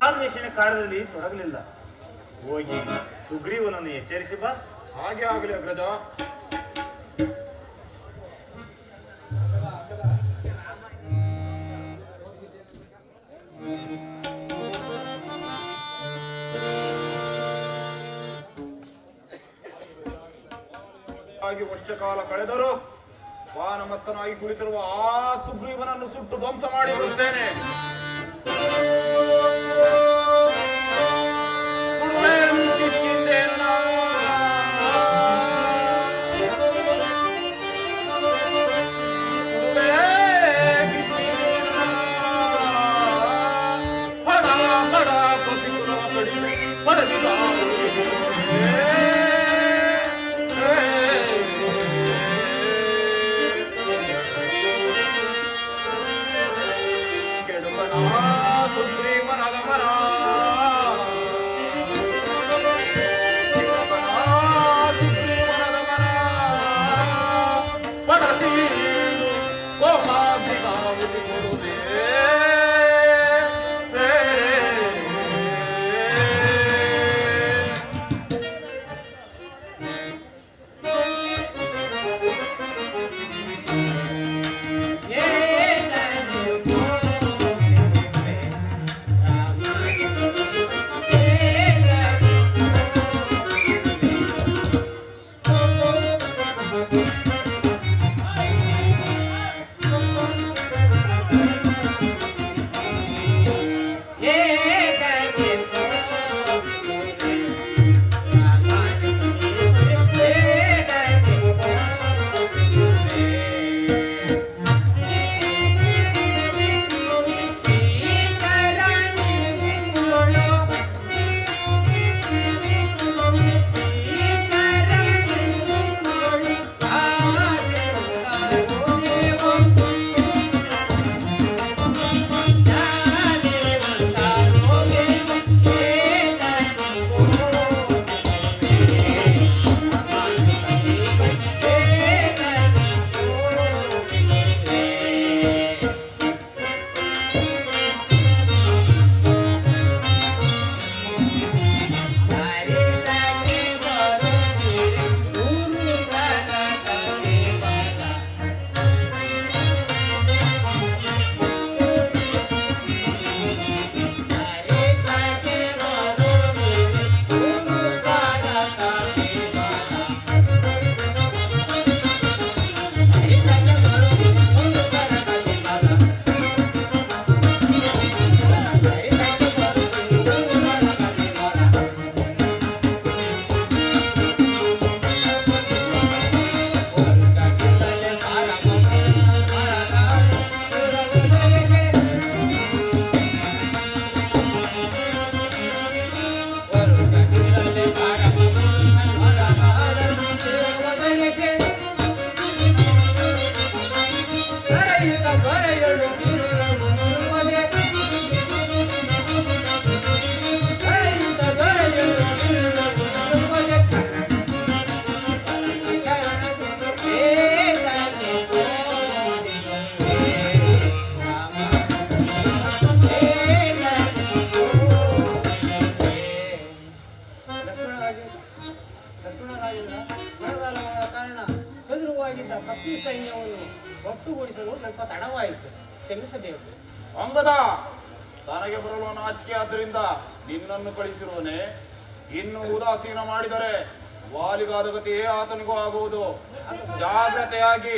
ಅನ್ವೇಷಣೆ ಕಾರ್ಯದಲ್ಲಿ ತೊಡಗಲಿಲ್ಲ. ಹೋಗಿ ಸುಗ್ರೀವನನ್ನು ಎಚ್ಚರಿಸಿ ಬಾ. ಹಾಗೆ ಆಗಲಿ ಅಗ್ರಜ. ವರ್ಷ ಕಾಲ ಕಳೆದರು ವಾನಮತ್ತನಾಗಿ ಕುಳಿತಿರುವ ಆ ಸುಗ್ರೀವನನ್ನು ಸುಟ್ಟು ಧ್ವಂಸ ಮಾಡಿ ಬಿಡುತ್ತೇನೆ. ಅಂಗದ ತನಗೆ ಬರಲು ನಾಚಿಕೆ ಆದ್ದರಿಂದ ನಿನ್ನನ್ನು ಕಳಿಸಿರುವನೆ. ಇನ್ನು ಉದಾಸೀನ ಮಾಡಿದರೆ ವಾಲಿಗಾದ ಗತಿಯೇ ಆತನಿಗೂ ಆಗುವುದು. ಜಾಗ್ರತೆಯಾಗಿ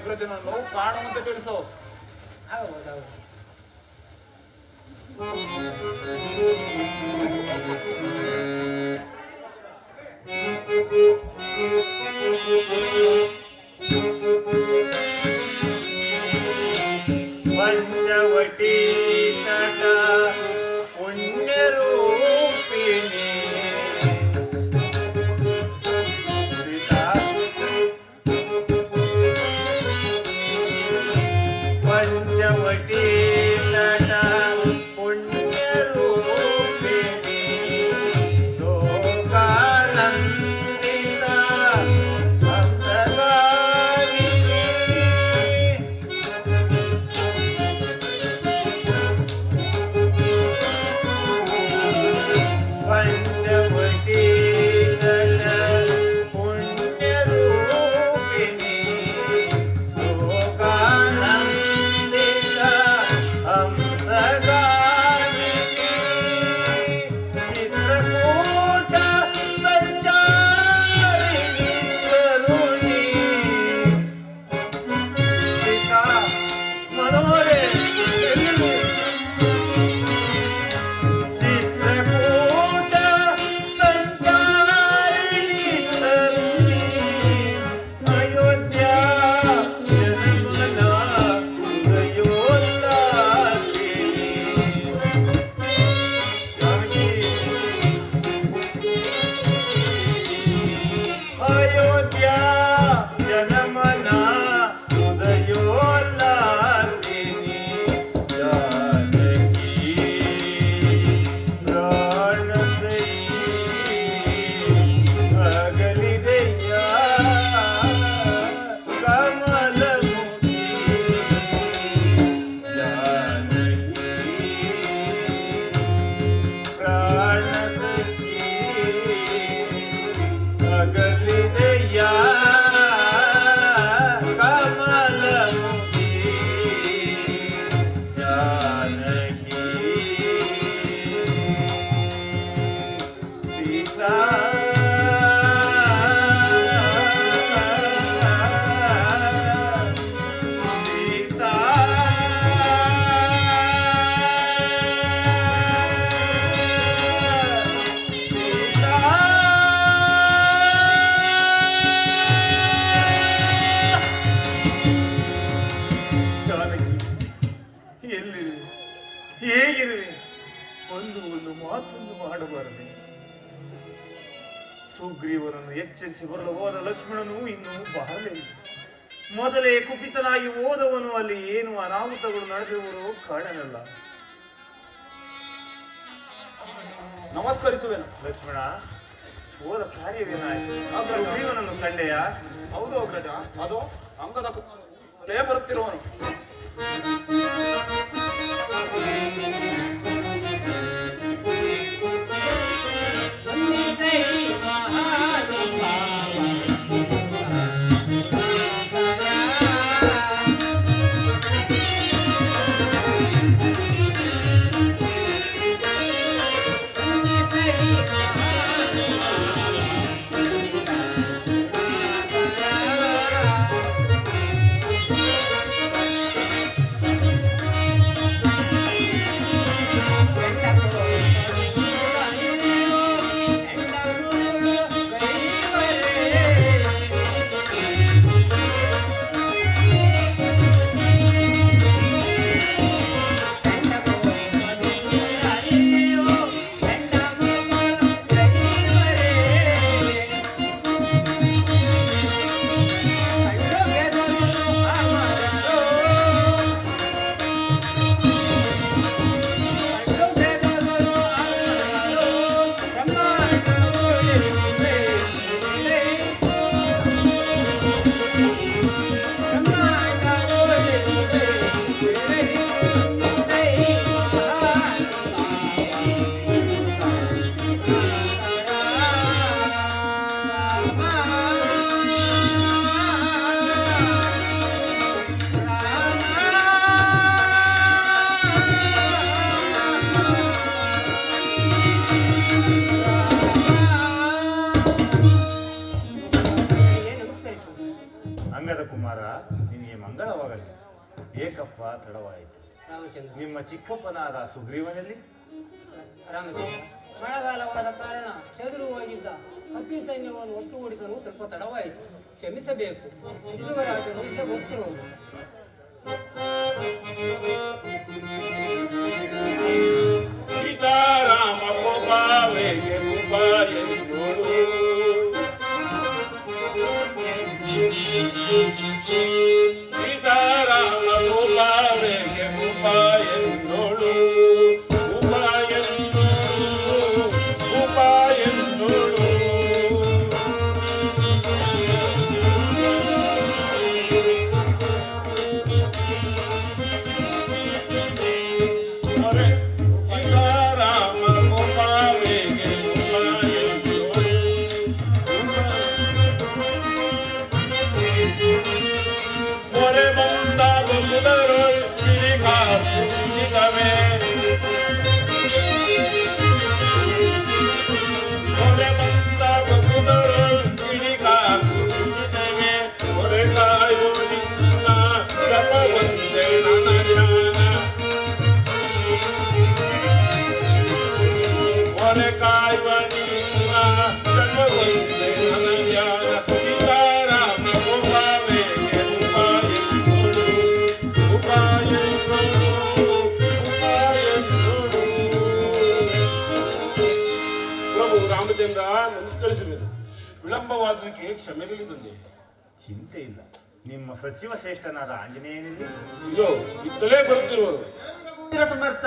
ಅಗ್ರಜನನ್ನು ಕಾಣುವಂತೆ ತಿಳಿಸು. ಪಂಚವಟಿ ನಟ ಪುಣ್ಯರೂಪಿಣಿ ಪಂಚವಟಿ ನಟ ಪುಣ್ಯರೂಪಿಣಿ ಲೋಕಾನಂದಿತ ಭಕ್ತಗಾರಿಣಿ ಸದಾನಿಧಿ ಚಿತ್ರಕೂಟ ಸಂಚಾರಿಣಿ ಕರುಣಿ ಸೀತಾ ಮನೋರೆ ಎಲ್ಲಿದೆ? ಚಿತ್ರಕೂಟ ಸಂಚಾರಿಣಿ ಕರುಣಿ ಅಯೋಧ್ಯ ಜನಮನ ಹೃದಯೋಲ್ಲಾಸಿನಿ ಜಾನಕಿ ಅಯೋಧ್ಯ ಜನಮನ ಹೃದಯೋಲ್ಲಾಸಿನಿ ಜಾನಕಿ ಪ್ರಾಣಸೈ ಅಗಲಿದೆಯ ಕಮಲಮುಖಿ ಜಾನಕಿ ಪ್ರಾಣಸಖಿ ಅಗಲಿದೆಯ ಕಮಲಮುಖಿ ಜಾನಕಿ ಸೀತಾ ಸೀತಾ ಜಾನಕಿ ಎಲ್ಲಿರುವೆ? ಹೇಗಿರುವೆ? ಒಂದು ಮಾತೊಂದು ಮಾಡಬಾರದೆ. ಸುಗ್ರೀವನನ್ನು ಎಚ್ಚರಿಸಿ ಬರಲು ಹೋದ ಲಕ್ಷ್ಮಣನು ಇನ್ನೂ ಬರಲಿಲ್ಲ. ಮೊದಲೇ ಕುಪಿತನಾಗಿ ಹೋದವನು ಅಲ್ಲಿ ಏನು ಅನಾಹುತಗಳು ನಡೆದಿರುವುದು ಕಾಣನಲ್ಲ. ನಮಸ್ಕರಿಸುವೆನು. ಲಕ್ಷ್ಮಣ, ಹೋದ ಕಾರ್ಯವೇನಾಯಿತು? ಸುಗ್ರೀವನನ್ನು ಕಂಡೆಯಾ? ಹೌದು ಅಗ್ರಜ, ಅದು ಅಂಗದ ಕುಮಾರನೇ ಬರುತ್ತಿರುವನು. ಏಕಪ್ಪ ತಡವಾಯಿತು. ರಾಮಚಂದ್ರ ನಿಮ್ಮ ಚಿಕ್ಕಪ್ಪನಾದ ಸುಗ್ರೀವನಲ್ಲಿ ರಾಮಚಂದ್ರ ಮಳೆಗಾಲವಾದ ಕಾರಣ ಚದುರು ಹೋಗಿದ್ದ ಹತ್ತಿ ಸೈನ್ಯವನ್ನು ಒಟ್ಟುಗೂಡಿಸಲು ಸ್ವಲ್ಪ ತಡವಾಯಿತು, ಕ್ಷಮಿಸಬೇಕು. ಶಿವರಾಜನು ಇದ್ದ ಗೊತ್ತಿರುವುದು. ಸೀತಾರಾಮ ಕೋಪಾವೇಗೆ ಉಪಾಯನೋಡು ಸೀತಾರಾಮ ಕೋಪಾವೇಗೆ ಉಪಾಯನೋಡು ಉಪಾಯನೋಡು ತಾರೆ ಕಾಯುವ ನಿಮ್ಮ ಜನ್ಮವಂತೆ ಅನನ್ಯಾನ ಸೀತಾರಾಮ ಗೋಪಾವೇಗೆ ಪ್ರಭು ರಾಮಚಂದ್ರ ನಮಸ್ಕರಿಸುವೆನು. ವಿಳಂಬವಾದಕ್ಕೆ ಕ್ಷಮೆಯಲ್ಲಿ ತಂದೆ. ಚಿಂತೆ ಇಲ್ಲ, ನಿಮ್ಮ ಸಚಿವ ಶ್ರೇಷ್ಠನಾದ ಆಂಜನೇಯನಿಗೆ ಇದು ಇತ್ತಲೇ ಬರುತ್ತಿರುವರು. ಸಮರ್ಥ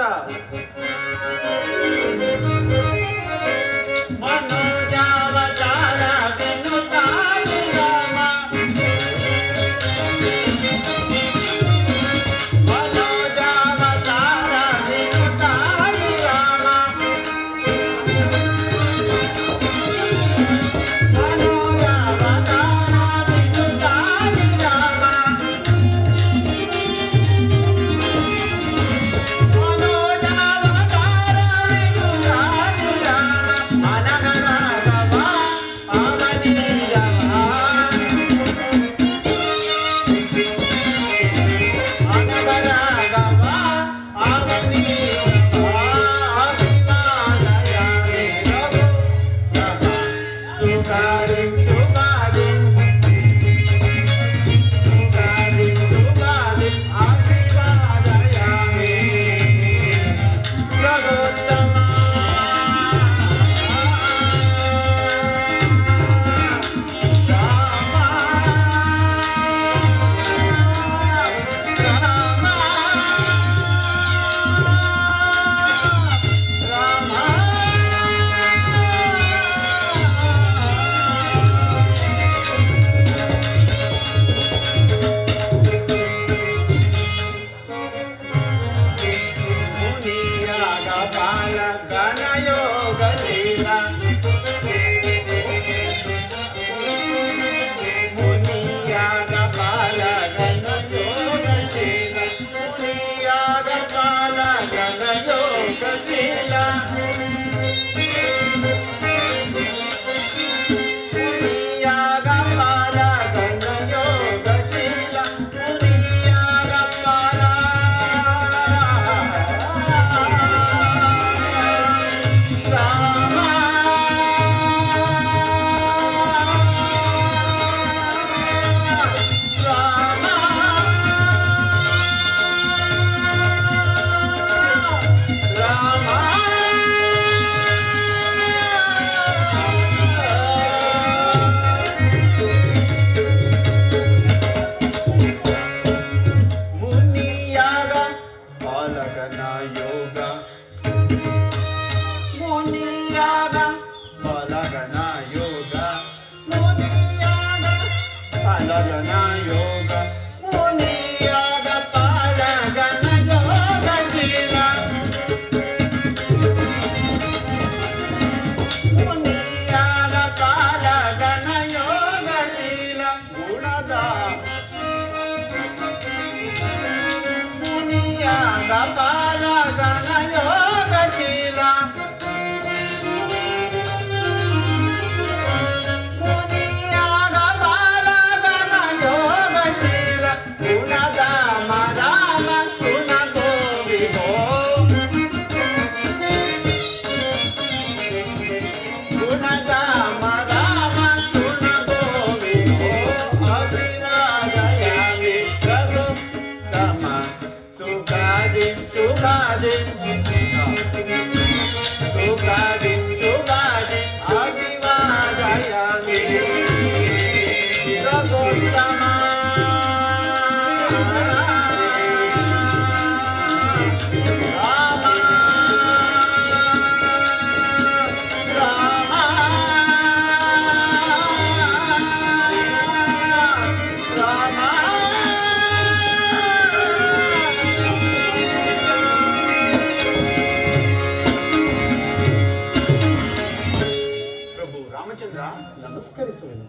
ನಮಸ್ಕರಿಸುವೆನು.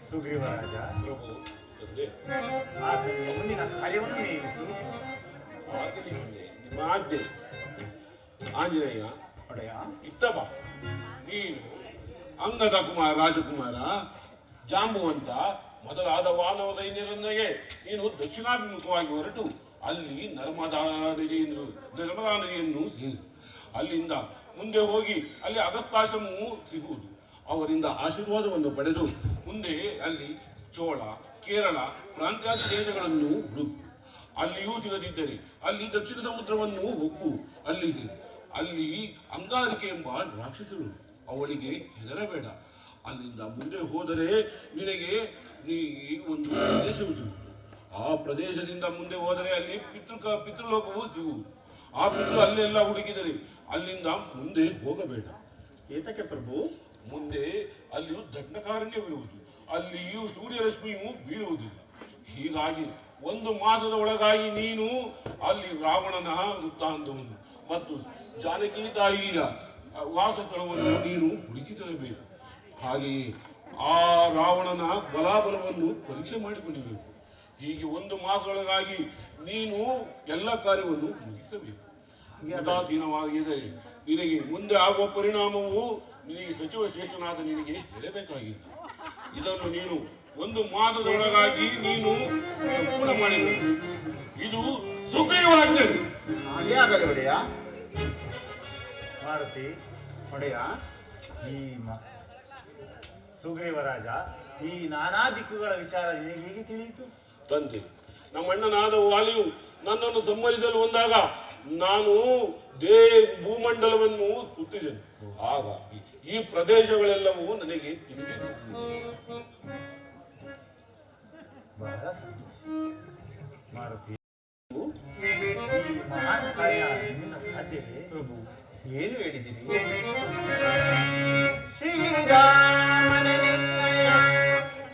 ಸುಗ್ರೀವರಾಜ, ಪ್ರಭು ತಂದೆ ಆತನಿಗೆ ಮುಂದಿನ ಕಾರ್ಯವನ್ನು ನೇಮಿಸು. ಆಗಲಿ ಮುಂದೆ ನಿಮ್ಮ ಆಜ್ಞೆ. ಆಂಜನೇಯ ಒಡೆಯ, ಇತ್ತ ಬಾ. ನೀನು ಅಂಗದ ಕುಮಾರ ರಾಜಕುಮಾರ ಜಾಂಬುವಂತ ಮೊದಲಾದ ವಾನವ ಸೈನ್ಯರೊಂದಿಗೆ ನೀನು ದಕ್ಷಿಣಾಭಿಮುಖವಾಗಿ ಹೊರಟು ಅಲ್ಲಿ ನರ್ಮದಾ ನದಿಯನ್ನು ಅಲ್ಲಿಂದ ಮುಂದೆ ಹೋಗಿ ಅಲ್ಲಿ ಅಗಸ್ತ್ಯಾಶ್ರಮವು ಸಿಗುವುದು. ಅವರಿಂದ ಆಶೀರ್ವಾದವನ್ನು ಪಡೆದು ಮುಂದೆ ಅಲ್ಲಿ ಚೋಳ, ಕೇರಳ ಪ್ರಾಂತ್ಯಾದಿ ದೇಶಗಳನ್ನು ಹುಡುಕು. ಅಲ್ಲಿಯೂ ಸಿಗದಿದ್ದರೆ ಅಲ್ಲಿ ದಕ್ಷಿಣ ಸಮುದ್ರವನ್ನು ಹೊಕ್ಕು. ಅಲ್ಲಿ ಅಂಗಾರಿಕೆ ಎಂಬ ರಾಕ್ಷಸರು, ಅವಳಿಗೆ ಹೆದರಬೇಡ. ಅಲ್ಲಿಂದ ಮುಂದೆ ಹೋದರೆ ನಿನಗೆ ಒಂದು ಪ್ರದೇಶವು ಸಿಗುವುದು. ಆ ಪ್ರದೇಶದಿಂದ ಮುಂದೆ ಹೋದರೆ ಅಲ್ಲಿ ಪಿತೃಲೋಕವು ಸಿಗುವುದು. ಆ ಪಿತೃ ಅಲ್ಲೆಲ್ಲ ಹುಡುಕಿದರೆ ಅಲ್ಲಿಂದ ಮುಂದೆ ಹೋಗಬೇಡ. ಏತಕ್ಕೆ ಪ್ರಭು? ಮುಂದೆ ಅಲ್ಲಿಯೂ ದಂಡಕಾರಣ್ಯವಿರುವುದು. ಅಲ್ಲಿಯೂ ಸೂರ್ಯರಶ್ಮಿಯು ಬೀಳುವುದಿಲ್ಲ. ಹೀಗಾಗಿ 1 ಮಾಸದ ಒಳಗಾಗಿ ನೀನು ಅಲ್ಲಿ ರಾವಣನ ವೃತ್ತಾಂತವನ್ನು ಮತ್ತು ಜಾನಕಿ ತಾಯಿಯ ವಾಸಸ್ಥಳವನ್ನು ನೀನು ಹುಡುಕಿಕೊಳ್ಳಬೇಕು. ಹಾಗೆಯೇ ಆ ರಾವಣನ ಬಲಾಬಲವನ್ನು ಪರೀಕ್ಷೆ ಮಾಡಿಕೊಂಡಿರಬೇಕು. ಹೀಗೆ 1 ಮಾಸದೊಳಗಾಗಿ ನೀನು ಎಲ್ಲ ಕಾರ್ಯವನ್ನು ಮುಗಿಸಬೇಕು. ಉದಾಸೀನವಾಗಿದ್ದರೆ ನಿನಗೆ ಮುಂದೆ ಆಗುವ ಪರಿಣಾಮವು ನಿನಗೆ ಸಚಿವ ಶ್ರೇಷ್ಠನಾದ ನಿನಗೆ ಹೇಳಬೇಕಾಗಿತ್ತು. ಇದನ್ನು ನೀನು 1 ಮಾಸದೊಳಗಾಗಿ ನೀನು ಪೂರ್ಣ ಮಾಡಿಬೇಕು. ಇದು ಸುಗ್ರೀವಾಜ್ಞೆ. ಹಾಗೆ ಆಗಲಿ ಒಡೆಯ. ಮಾರುತಿ ಒಡೆಯ, ಈ ಸುಗ್ರೀವರಾಜ, ಈ ನಾನಾ ದಿಕ್ಕುಗಳ ವಿಚಾರ ನಿನಗೆ ಹೇಗೆ ತಿಳಿಯಿತು? ತಂದೆ, ನಮ್ಮಣ್ಣನಾದ ವಾಲಿಯು ನನ್ನನ್ನು ಸಂಹರಿಸಲು ಬಂದಾಗ ನಾನು ಭೂಮಂಡಲವನ್ನು ಸುತ್ತಿದೆನು. ಹಾಗಾಗಿ ಈ ಪ್ರದೇಶಗಳೆಲ್ಲವೂ ನನಗೆ ತಿಳಿದಿದೆ. ಬಹಳ ಸಂತೋಷ ಮಾರುತಿ. ಈ ಮಹಾನ್ ಕಾರ್ಯ ನಿನ್ನ ಸಾಧ್ಯವೇ ಪ್ರಭು? ಏನು ಹೇಳಿದಿರಿ? ಶ್ರೀರಾಮನ ನಿನ್ನಯ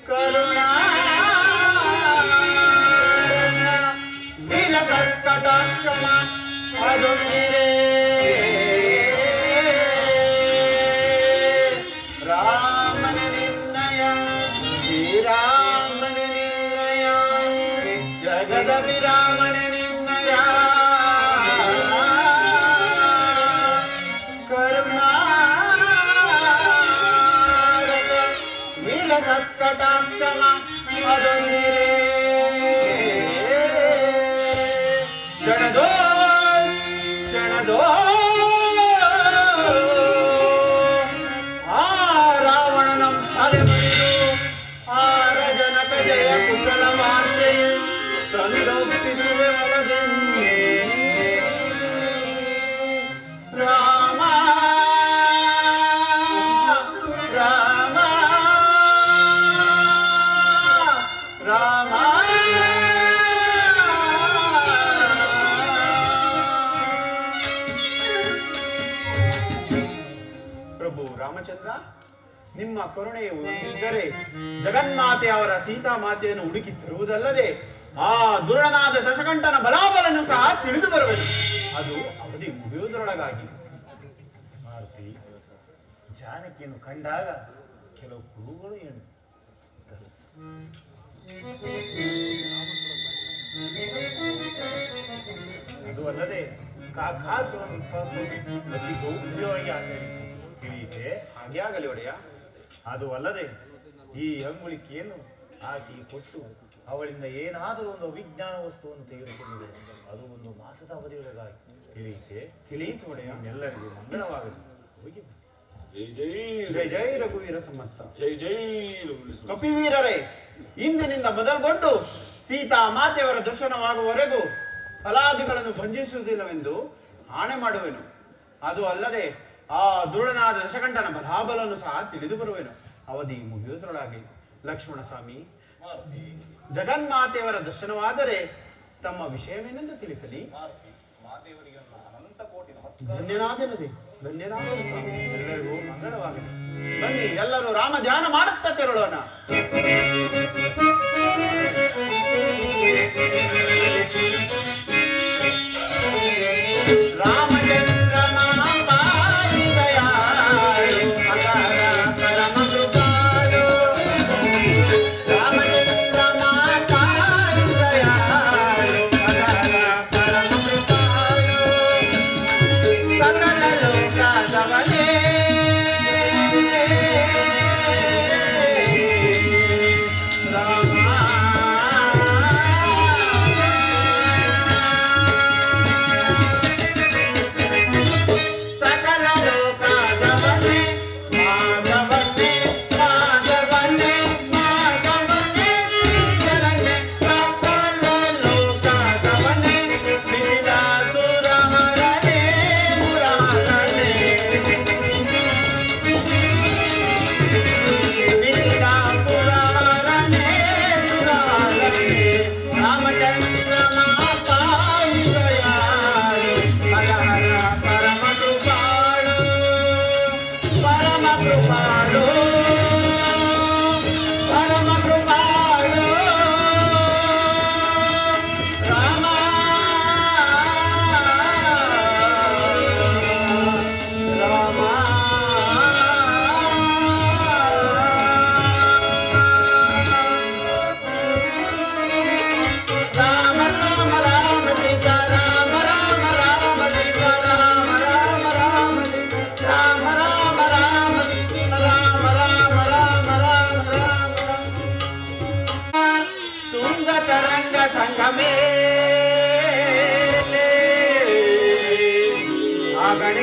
ಕರುಣಾ ಕಟಾಕ್ಷಮ ಅದೊಂದಿರೇ ರಾಮನ ನಿನ್ನಯ ಶ್ರೀರಾಮನ ನಿನ್ನಯ ಜಗದ ವಿರಾಮನ ನಿನ್ನಯ ಕರುಣಾರಕ ವಿಲಸತ್ಕಟಾಕ್ಷಮ ಅದೊಂದಿರೇ ಕ್ಷಣದೋ ಆ ರಾವಣನ ಸಾಧನೆಯು ಆ ರಜನಕ ಜಯ ಕುಶಲ ವಾರ್ತೆಯು ತಂದೊಪ್ಪಿಸುವೆ ಒಳಗೆನ್ನೆ ರಾಮ ರಾಮ ರಾಮ. ರಾಮಚಂದ್ರ, ನಿಮ್ಮ ಕರುಣೆಯು ಒಂದಿದ್ದರೆ ಜಗನ್ಮಾತೆ ಅವರ ಸೀತಾಮಾತೆಯನ್ನು ಹುಡುಕಿ ತರುವುದಲ್ಲದೆ ಆ ದುರ್ಣನಾದ ಶಶಕಂಠನ ಬಲಾಬಲನ್ನು ಸಹ ತಿಳಿದು ಬರುವೆನು. ಅದು ಅವಧಿ ಮುಗಿಯುವುದರೊಳಗಾಗಿ. ಮಾರುತಿ, ಜಾನಕಿಯನ್ನು ಕಂಡಾಗ ಕೆಲವು ಕುರುಗಳು ಏನು ಅದು ಅಲ್ಲದೆ ಕಾಕಾಸುರನ್ನು ಗೌಪ್ಯವಾಗಿ ತಿಳಿಯಿತೆ. ಹಾಗೆ ಆಗಲಿ ಒಡೆಯ. ಅದು ಅಲ್ಲದೆ ಈ ಅಂಗುಳಿಕೆಯನ್ನು ಆಕೆ ಕೊಟ್ಟು ಅವಳಿಂದ ಏನಾದರೂ ಒಂದು ಅವಿಜ್ಞಾನ ವಸ್ತುವನ್ನು ತೆಗೆದುಕೊಂಡಿದೆ. ಅದು 1 ಮಾಸದ ಅವಧಿಯೊಳಗಾಗಿ ತಿಳಿಯಿತು ಒಡೆಯ. ಎಲ್ಲರಿಗೂ ಮಂಗಳವಾಗಲಿ. ಹೋಗಿ ಜೈ ಜೈ ರಘುವೀರ ಸಮರ್ಥ. ಜೈ ಜೈ ಕಪಿವೀರರೇ, ಇಂದಿನಿಂದ ಮೊದಲುಗೊಂಡು ಸೀತಾ ಮಾತೆಯವರ ದರ್ಶನವಾಗುವವರೆಗೂ ಫಲಾದಿಗಳನ್ನು ಭಂಜಿಸುವುದಿಲ್ಲವೆಂದು ಆಣೆ ಮಾಡುವೆನು. ಅದು ಅಲ್ಲದೆ ಆ ದುರುಳನಾದ ದಶಕಂಠನ ಬಲಾಬಲವನ್ನು ಸಹ ತಿಳಿದು ಬರುವೆನು. ಅವಧಿ ಮುಗಿಯುವುದರೊಳಗೆ. ಲಕ್ಷ್ಮಣ ಸ್ವಾಮಿ, ಜಗನ್ಮಾತೆಯವರ ದರ್ಶನವಾದರೆ ತಮ್ಮ ವಿಷಯವೇನೆಂದು ತಿಳಿಸಲಿ. ಧನ್ಯನಾದನದೆ, ಧನ್ಯನಾದನು ಸ್ವಾಮಿ. ಎಲ್ಲರಿಗೂ ಮಂಗಳವಾಗಲಿ. ಬನ್ನಿ, ಎಲ್ಲರೂ ರಾಮ ಧ್ಯಾನ ಮಾಡುತ್ತಾ ತೆರಳೋಣ.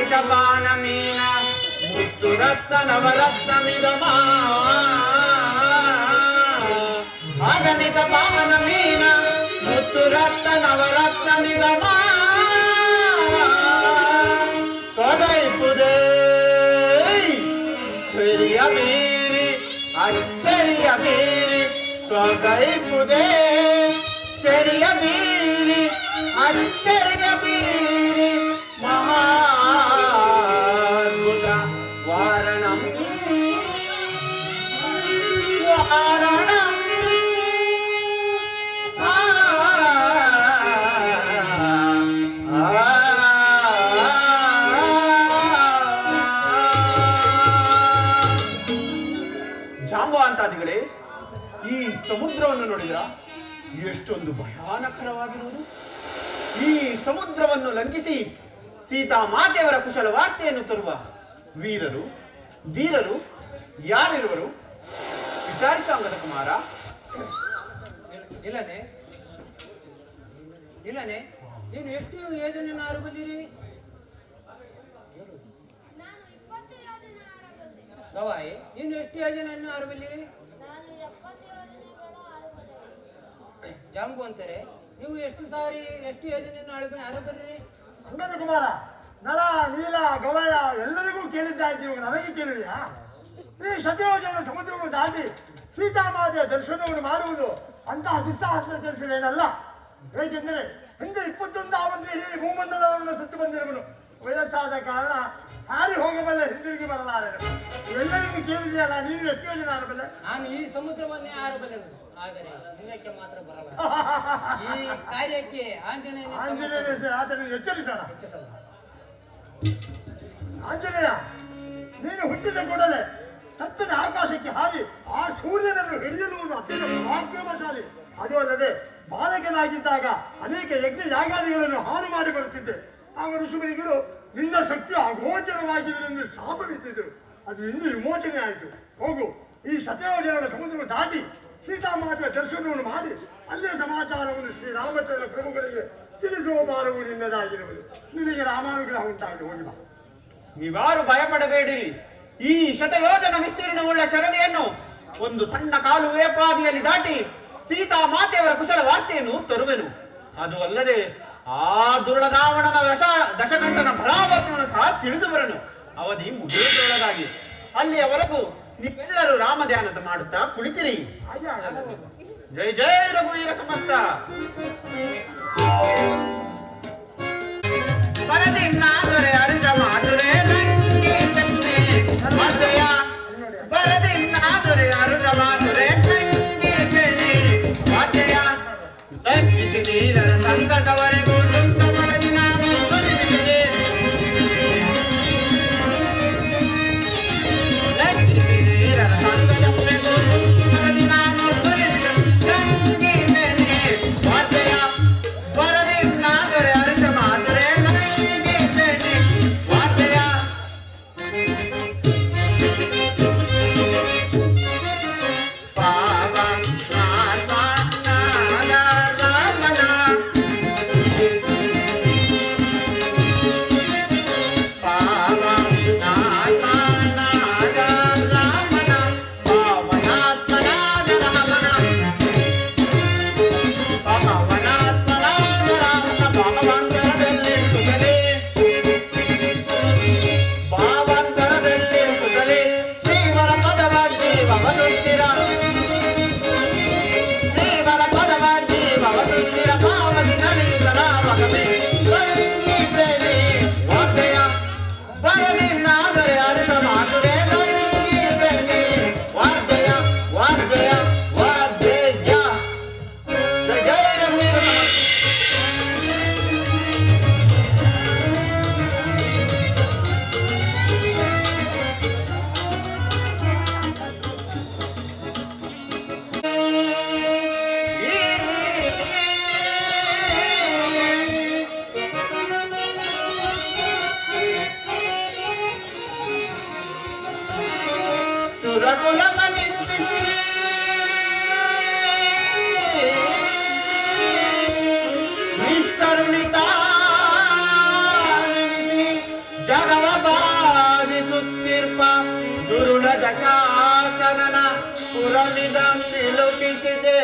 ಆಗಮಿತ ಪಾನ ಮೀನ ಮುತ್ತು ರತ್ನ ನವರತ್ನ ನಿಗಮ ಆಗಮಿತ ಪಾವನ ಮೀನ ಮುತ್ತು ರತ್ನ ನವರತ್ನ ನಿಗಮ ಸೊಗೈಪುದೇ ಚೆರಿಯ ಮೀರಿ ಅಚ್ಚರಿಯ ಮೀರಿ ಸೊಗೈಪುದೇ ಚೆರಿಯ ಮೀರಿ ಅಚ್ಚರಿಯ ಮೀರಿ ಮಹಾದ್ಭುತ ವಾರಣಂ ವಾರಣಂ ಜಾಂಬವಂತಾದಿಗಳೇ, ಈ ಸಮುದ್ರವನ್ನು ನೋಡಿದ್ರ ಎಷ್ಟೊಂದು ಭಯಾನಕರವಾಗಿರುವುದು. ಈ ಸಮುದ್ರವನ್ನು ಲಂಘಿಸಿ ಸೀತಾ ಮಾತೆಯವರ ಕುಶಲ ವಾರ್ತೆಯನ್ನು ತರುವ ವೀರರು ಧೀರರು ಯಾರಿರುವರು? ವಿಚಾರಿಸ ಅಂಗದ ಕುಮಾರ. ಇಲ್ಲನೆ ಇಲ್ಲನೆ ನೀನು ಎಷ್ಟು ಯೋಜನೆಯನ್ನು ಆರಬಲ್ಲಿರಿ? ಗವಾಯಿ, ನೀನು ಎಷ್ಟು ಯೋಜನೆಯನ್ನು ಆರಬಲ್ಲಿರಿ? ಜಾಂಬು ಅಂತಾರೆ, ನೀವು ಎಷ್ಟು ಯೋಜನೆಯನ್ನು ಆರಬಲ್ಲಿರಿ? ಅಂಗದ ಕುಮಾರ, ನಳ ನೀಲ ಗವಯ ಎಲ್ಲರಿಗೂ ಕೇಳಿದ್ದಾಯ್ತು, ಇವಾಗ ನನಗೆ ಕೇಳಿದೆಯಾ? ಈ ಶತಯೋಜನ ಸಮುದ್ರವನ್ನು ದಾಟಿ ಸೀತಾಮಾತೆಯ ದರ್ಶನವನ್ನು ಮಾಡುವುದು ಅಂತಹ ದುಸ್ಸಾಹಸದ ಕೆಲಸವೇನಲ್ಲ. ಏಕೆಂದರೆ ಹಿಂದೆ 21 ಆವೃತ್ತಿ ಇಡೀ ಭೂಮಂಡಲವನ್ನು ಸುತ್ತು ಬಂದಿರುವನು. ವಯಸ್ಸಾದ ಕಾರಣ ಹಾರಿ ಹೋಗಬಲ್ಲ, ಹಿಂದಿರುಗಿ ಬರಲಾರನು. ಎಲ್ಲರಿಗೂ ಕೇಳಿದೆಯಲ್ಲ, ನೀನು ಎಷ್ಟು ಯೋಜನೆ ಆರಬಲ್ಲ? ನಾನು ಈ ಸಮುದ್ರವನ್ನೇ ಆರಬಲ್ಲೆನು, ಆದರೆ ಸಿಂಹಕ್ಕೆ ಮಾತ್ರ ಬರಲ್ಲ. ಈ ಕಾರ್ಯಕ್ಕೆ ಆಂಜನೇಯ ಆತನಿಗೆ ಎಚ್ಚರಿಸೋಣ. ಆಂಜನೇಯ, ನೀನು ಹುಟ್ಟಿದ ಕೂಡಲೇ ತಪ್ಪಿನ ಆಕಾಶಕ್ಕೆ ಹಾರಿ ಆ ಸೂರ್ಯನನ್ನು ಹಿಡಿಯಲುವುದು ಅತ್ಯಂತ ಪರಾಕ್ರಮಶಾಲಿ. ಅದು ಅಲ್ಲದೆ ಬಾಲಕನಾಗಿದ್ದಾಗ ಅನೇಕ ಯಜ್ಞ ಯಾಗಾದಿಗಳನ್ನು ಹಾಳು ಮಾಡಿ ಬರುತ್ತಿದ್ದೆ. ಆಗ ಋಷಿಮುನಿಗಳು ನಿನ್ನ ಶಕ್ತಿ ಅಗೋಚರವಾಗಿರಲೆಂದು ಶಾಪ ಬಿತ್ತಿದ್ದರು. ಅದು ಇಂದು ವಿಮೋಚನೆ ಆಯಿತು. ಹೋಗು, ಈ ಶತಯೋಜನಗಳ ಸಮುದ್ರವನ್ನು ದಾಟಿ ಸೀತಾಮಾತೆಯ ದರ್ಶನವನ್ನು ಮಾಡಿ ಅಲ್ಲೇ ಸಮಾಚಾರವನ್ನು ಶ್ರೀರಾಮಚಂದ್ರ ಪ್ರಭುಗಳಿಗೆ ತಿಳಿಸುವ ಭಾರವು ನಿನ್ನದಾಗಿರುವುದು. ನಿನಗೆ ರಾಮಾನುಗ್ರಹ ಉಂಟಾಗಿ ಹೋಗಿ ಬಾ. ನೀವಾರು ಭಯಪಡಬೇಡಿರಿ. ಈ ಶತಯೋಜನ ವಿಸ್ತೀರ್ಣವುಳ್ಳ ಶರದಿಯನ್ನು ಒಂದು ಸಣ್ಣ ಕಾಲು ವೇಪಾದಿಯಲ್ಲಿ ದಾಟಿ ಸೀತಾ ಮಾತೆಯವರ ಕುಶಲ ವಾರ್ತೆಯನ್ನು ತರುವೆನು. ಅದು ಅಲ್ಲದೆ ಆ ದುರ್ಳದಾವಣನ ದಶಕಂಠನ ಫಲಾವರ್ತನವನ್ನು ಸಹ ತಿಳಿದು ಬರನು. ಅವಧಿ ಮುಗಿಯುವುದರೊಳಗಾಗಿ ಅಲ್ಲಿಯವರೆಗೂ ನೀವೆಲ್ಲರೂ ರಾಮ ಧ್ಯಾನದ ಮಾಡುತ್ತಾ ಕುಳಿತಿರಿ. ಜೈ ಜೈ ರಘುವೀರ ಸಮರ್ಥ. ಬರದಿನ್ನಾದರೆ ಅರಿಸ ಮಾತುರೆ ಬರದಿನ್ನಾದರೆ ಅರುಷ ಮಾತುರೆ ಲಂಘಿಸಿ ನೀರರ ಸಂಕಟವರೆಗೂ ಲಂಘಿಸಿ ನೀರರ ಸಂಕಟವರೆಗೂ ಬರದಿನ್ನಾದರೆ ಅರುಷ ಮಾತುರೆ ವಾರ್ತೆಯ ನಿಷ್ಕರುಣಿತ ಜಗವ ಶಾಸನನ ಪುರಮಿದಂ ನಿಲುಪಿಸಿದೆ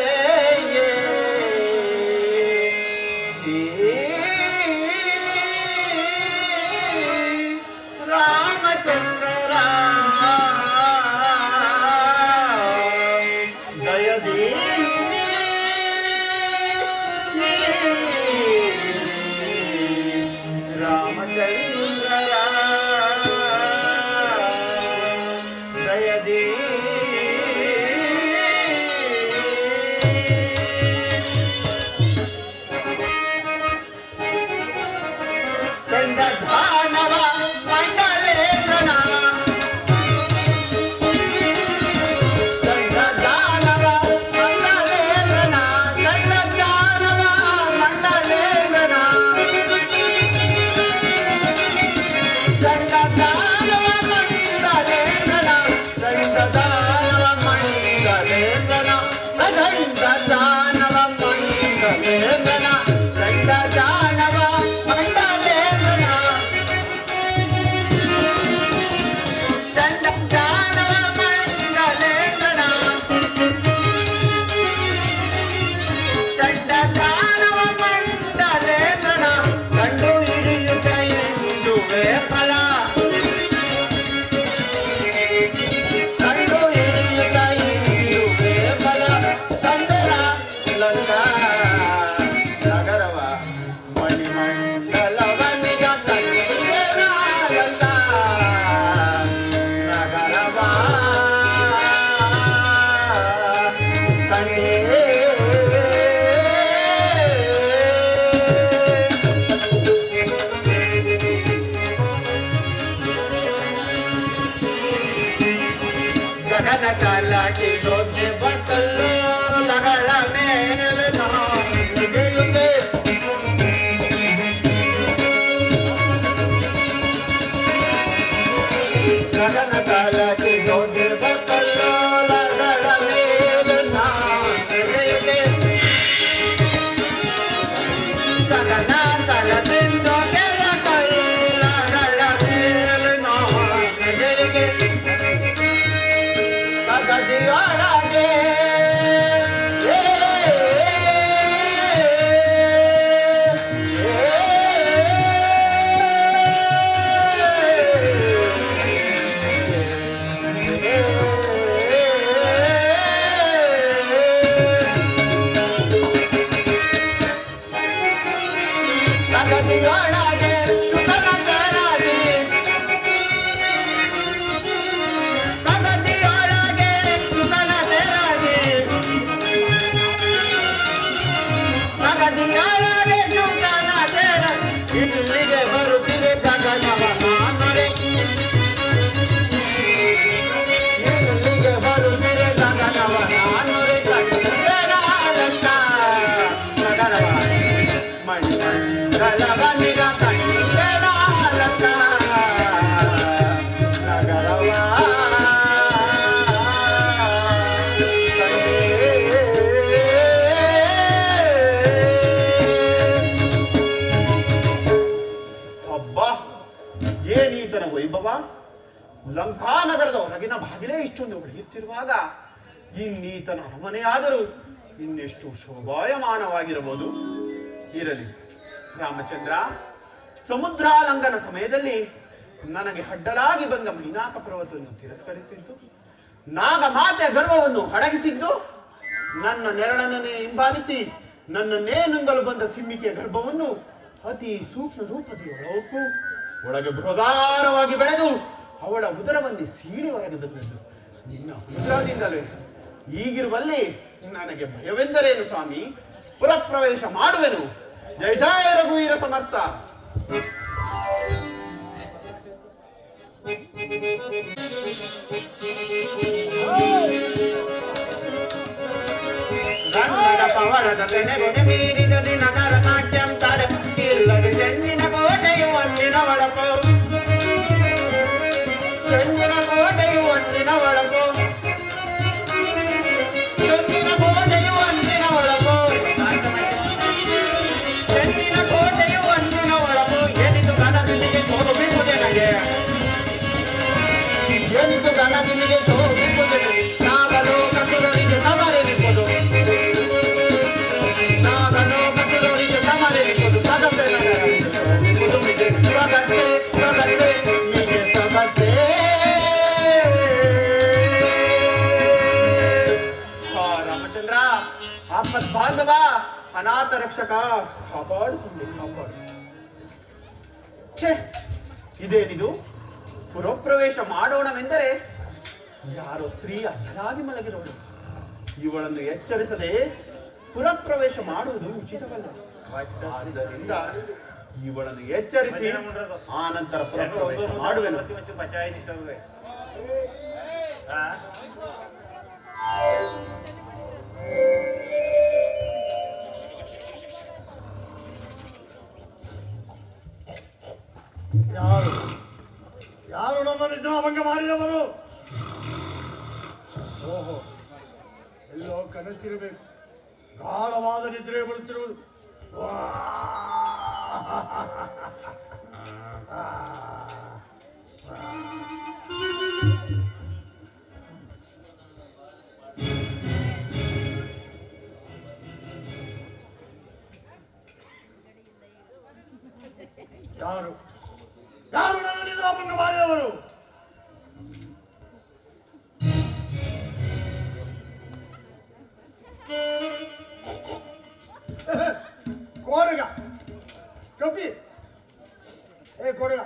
ರಾಮಚಂದ್ರ ದಯದಿ ರಾಮಚಂದ್ರ ದಯದಿ ಚಂಡಧಾನವ ಮಂಡಲೇಂದ್ರನ ಚಂಡಧಾನವ ಮಂಡಲೇಂದ್ರನ ಚಂಡಧಾನವ ಮಂಡಲೇಂದ್ರನ ಚಂಡಧಾನವ ಮಂಡಲೇಂದ್ರನ ಚಂಡಧಾನವ ಮಂಡಲೇಂದ್ರನ ಚಂಡಧಾನವ ಮಂಡಲೇಂದ್ರನ ಚಂಡಧಾನವ ಮಂಡಲೇಂದ್ರನ ಚಂಡಧಾನವ ಮಂಡಲೇಂದ್ರನ ಚಂಡಧಾನವ ಮಂಡಲೇಂದ್ರನ ಕಂಡು ಹಿಡಿಯುತ್ತ ಎಂದುವೆ ಫಲ ಕಂಡು ಹಿಡಿಯುತ್ತ ಎಂದುವೆ ಫಲ ಕಂಡರ ಲಂಕಾ ನಗರವ ಮಣಿಮಂಡಲವನಿಗ ಕಂಡಿರ ಲಂಕಾ ನಗರವ ಕಂಡೇ ಗಗನ ಕಾಲಾಟಿ ದೊಡ್ಡ ಬಟ್ಟಲು ನಗಳ ಮೇಲೆ ನಿಲ್ಲುತ್ತೆ ಗಗನ ಕಾಲಾಟಿ ದೊಡ್ಡ ಬಟ್ಟಲು ನಗಳ ಮೇಲೆ ನಿಲ್ಲುತ್ತೆ ಗಗನ ಕಾಲದಿಂದ ಕೆಳಕಲ್ಲು ನಗಳ ಮೇಲೆ ನಿಲ್ಲುತ್ತೆ ಗದಿಯೊಳಗೆ ಗದಿಯೊಳಗೆ ಸುಖನ ತರಾಗಿ ಗದಿಯೊಳಗೆ ಸುಖನ ತರಾಗಿ ಗದಿಯೊಳಗೆ ಸುಖನ ತರಾಗಿ ಇಲ್ಲಿಗೆ ಬರುತ್ತಿದೆ ಗಗನವ ನಾನರೆ ಇಲ್ಲಿಗೆ ಬರುತ್ತಿದೆ ಗಗನವ ನಾನರೆ ಕಂಡರಾದಂತ ನಗರವ ಮಣಿಮಂಡಲವನಿಗ ಕಂಡರಾದಂತ ನಗರವ ಅಬ್ಬಾ ಏನೀತನ ವೈಭವ ಲಂಕಾನಗರದ ಹೊರಗಿನ ಬಾಗಿಲೇ ಇಷ್ಟೊಂದು ಹೊಳೆಯುತ್ತಿರುವಾಗ ಇನ್ನೀತನ ಅರಮನೆಯಾದರೂ ಇನ್ನೆಷ್ಟು ಶೋಭಾಯಮಾನವಾಗಿರಬಹುದು. ಇರಲಿ ರಾಮಚಂದ್ರ, ಸಮುದ್ರಾಲಂಘನ ಸಮಯದಲ್ಲಿ ನನಗೆ ಅಡ್ಡಲಾಗಿ ಬಂದ ಮೈನಾಕ ಪರ್ವತವನ್ನು ತಿರಸ್ಕರಿಸಿದ್ದು, ನಾಗ ಮಾತೆಯ ಗರ್ವವನ್ನು ಅಡಗಿಸಿದ್ದು, ನನ್ನ ನೆರಳನ್ನೇ ಹಿಂಬಾಲಿಸಿ ನನ್ನನ್ನೇ ನುಂಗಲು ಬಂದ ಸಿಮ್ಮಿಕೆಯ ಗರ್ಭವನ್ನು ಅತಿ ಸೂಕ್ಷ್ಮ ರೂಪದೊಳಕ್ಕೂ ಒಳಗೆ ಬೃಹದಾರವಾಗಿ ಬೆಳೆದು ಅವಳ ಉದರವನ್ನೇ ಸೀಳಿ ಹೊರಗೆ ಬಂದದ್ದು ನಿನ್ನ ಉದರದಿಂದಲೇ. ಈಗಿರುವಲ್ಲಿ ನನಗೆ ಭಯವೆಂದರೇನು ಸ್ವಾಮಿ? ಪುರಪ್ರವೇಶ ಮಾಡುವೆನು. ಜಯ ಜಯ ರಘುವೀರ ಸಮರ್ಥ. ಗಂಧದ ಪವಳದ ತೆನೆಗೊನೆ ಮೀರಿದ ದಿನಕರ ನಾಟ್ಯಂ ತಡೆ ಇಲ್ಲದ ಚೆನ್ನಿನ ಕೋಟೆಯು ಒಂದಿನ ಒಳಪು, ಚೆನ್ನಿನ ಕೋಟೆಯು ಒಂದಿನ ಒಳಪು, ಚೆನ್ನಿನ ಕೋಟೆಯು ಒಂದಿನ ಒಳಪು, ಚೆನ್ನಿನ ಕೋಟೆಯು ಒಂದಿನ ಒಳಪು. ಏನಿದು ಗಣದಿನಿಗೆ ಸೋಲು ಬೀಳುವುದೇ ನನಗೆ, ಏನಿದು ಗಣದಿನಿ ನಿನಗೆ ಶೋಭಿಸುವುದು ನಾಗಲೋಕ ಸುರರಿಗೆ ಸಮರೆನಿಪುದು ನಾಗಲೋಕ ಸುರರಿಗೆ ಸಮರೆನಿಪುದು ಸದಸೆ ಕುದುಮಿಗೆ ಸೊಗಸೆ ಸೊಗಸೆ ನಿಗೆ ಸೊಗಸೆ. ರಾಮಚಂದ್ರ ಆಪತ್ ಬಾಂಧವ ಅನಾಥ ರಕ್ಷಕ ಕಾಪಾಡು ತಂದೆ ಕಾಪಾಡು. ಇದೇನಿದು ಪುರಪ್ರವೇಶ ಮಾಡೋಣವೆಂದರೆ ಯಾರೋ ಸ್ತ್ರೀ ಅಡ್ಡಲಾಗಿ ಮಲಗಿರೋಳು. ಇವಳನ್ನು ಎಚ್ಚರಿಸದೆ ಪುರಪ್ರವೇಶ ಮಾಡುವುದು ಉಚಿತವಲ್ಲ. ಆದ್ದರಿಂದ ಇವಳನ್ನು ಎಚ್ಚರಿಸಿ ಆ ನಂತರ ಪುರಪ್ರವೇಶ ಮಾಡುವೆನು. ಯಾರು ಯಾರು ನಮ್ಮ ನಿದ್ರಾಭಂಗ ಮಾಡಿದವರು? ಓಹೋ, ಎಲ್ಲೋ ಕನಸಿರಬೇಕು. ಗಾಢವಾದ ನಿದ್ರೆ ಬರುತ್ತಿರುವುದು. ಯಾರು ಯಾರು ನನ್ನ ನಿದ್ರಾಭಂಗ ಮಾಡಿದವರು? ಕೋರಗ ಕಪಿ. ಏ ಕೋರಗ,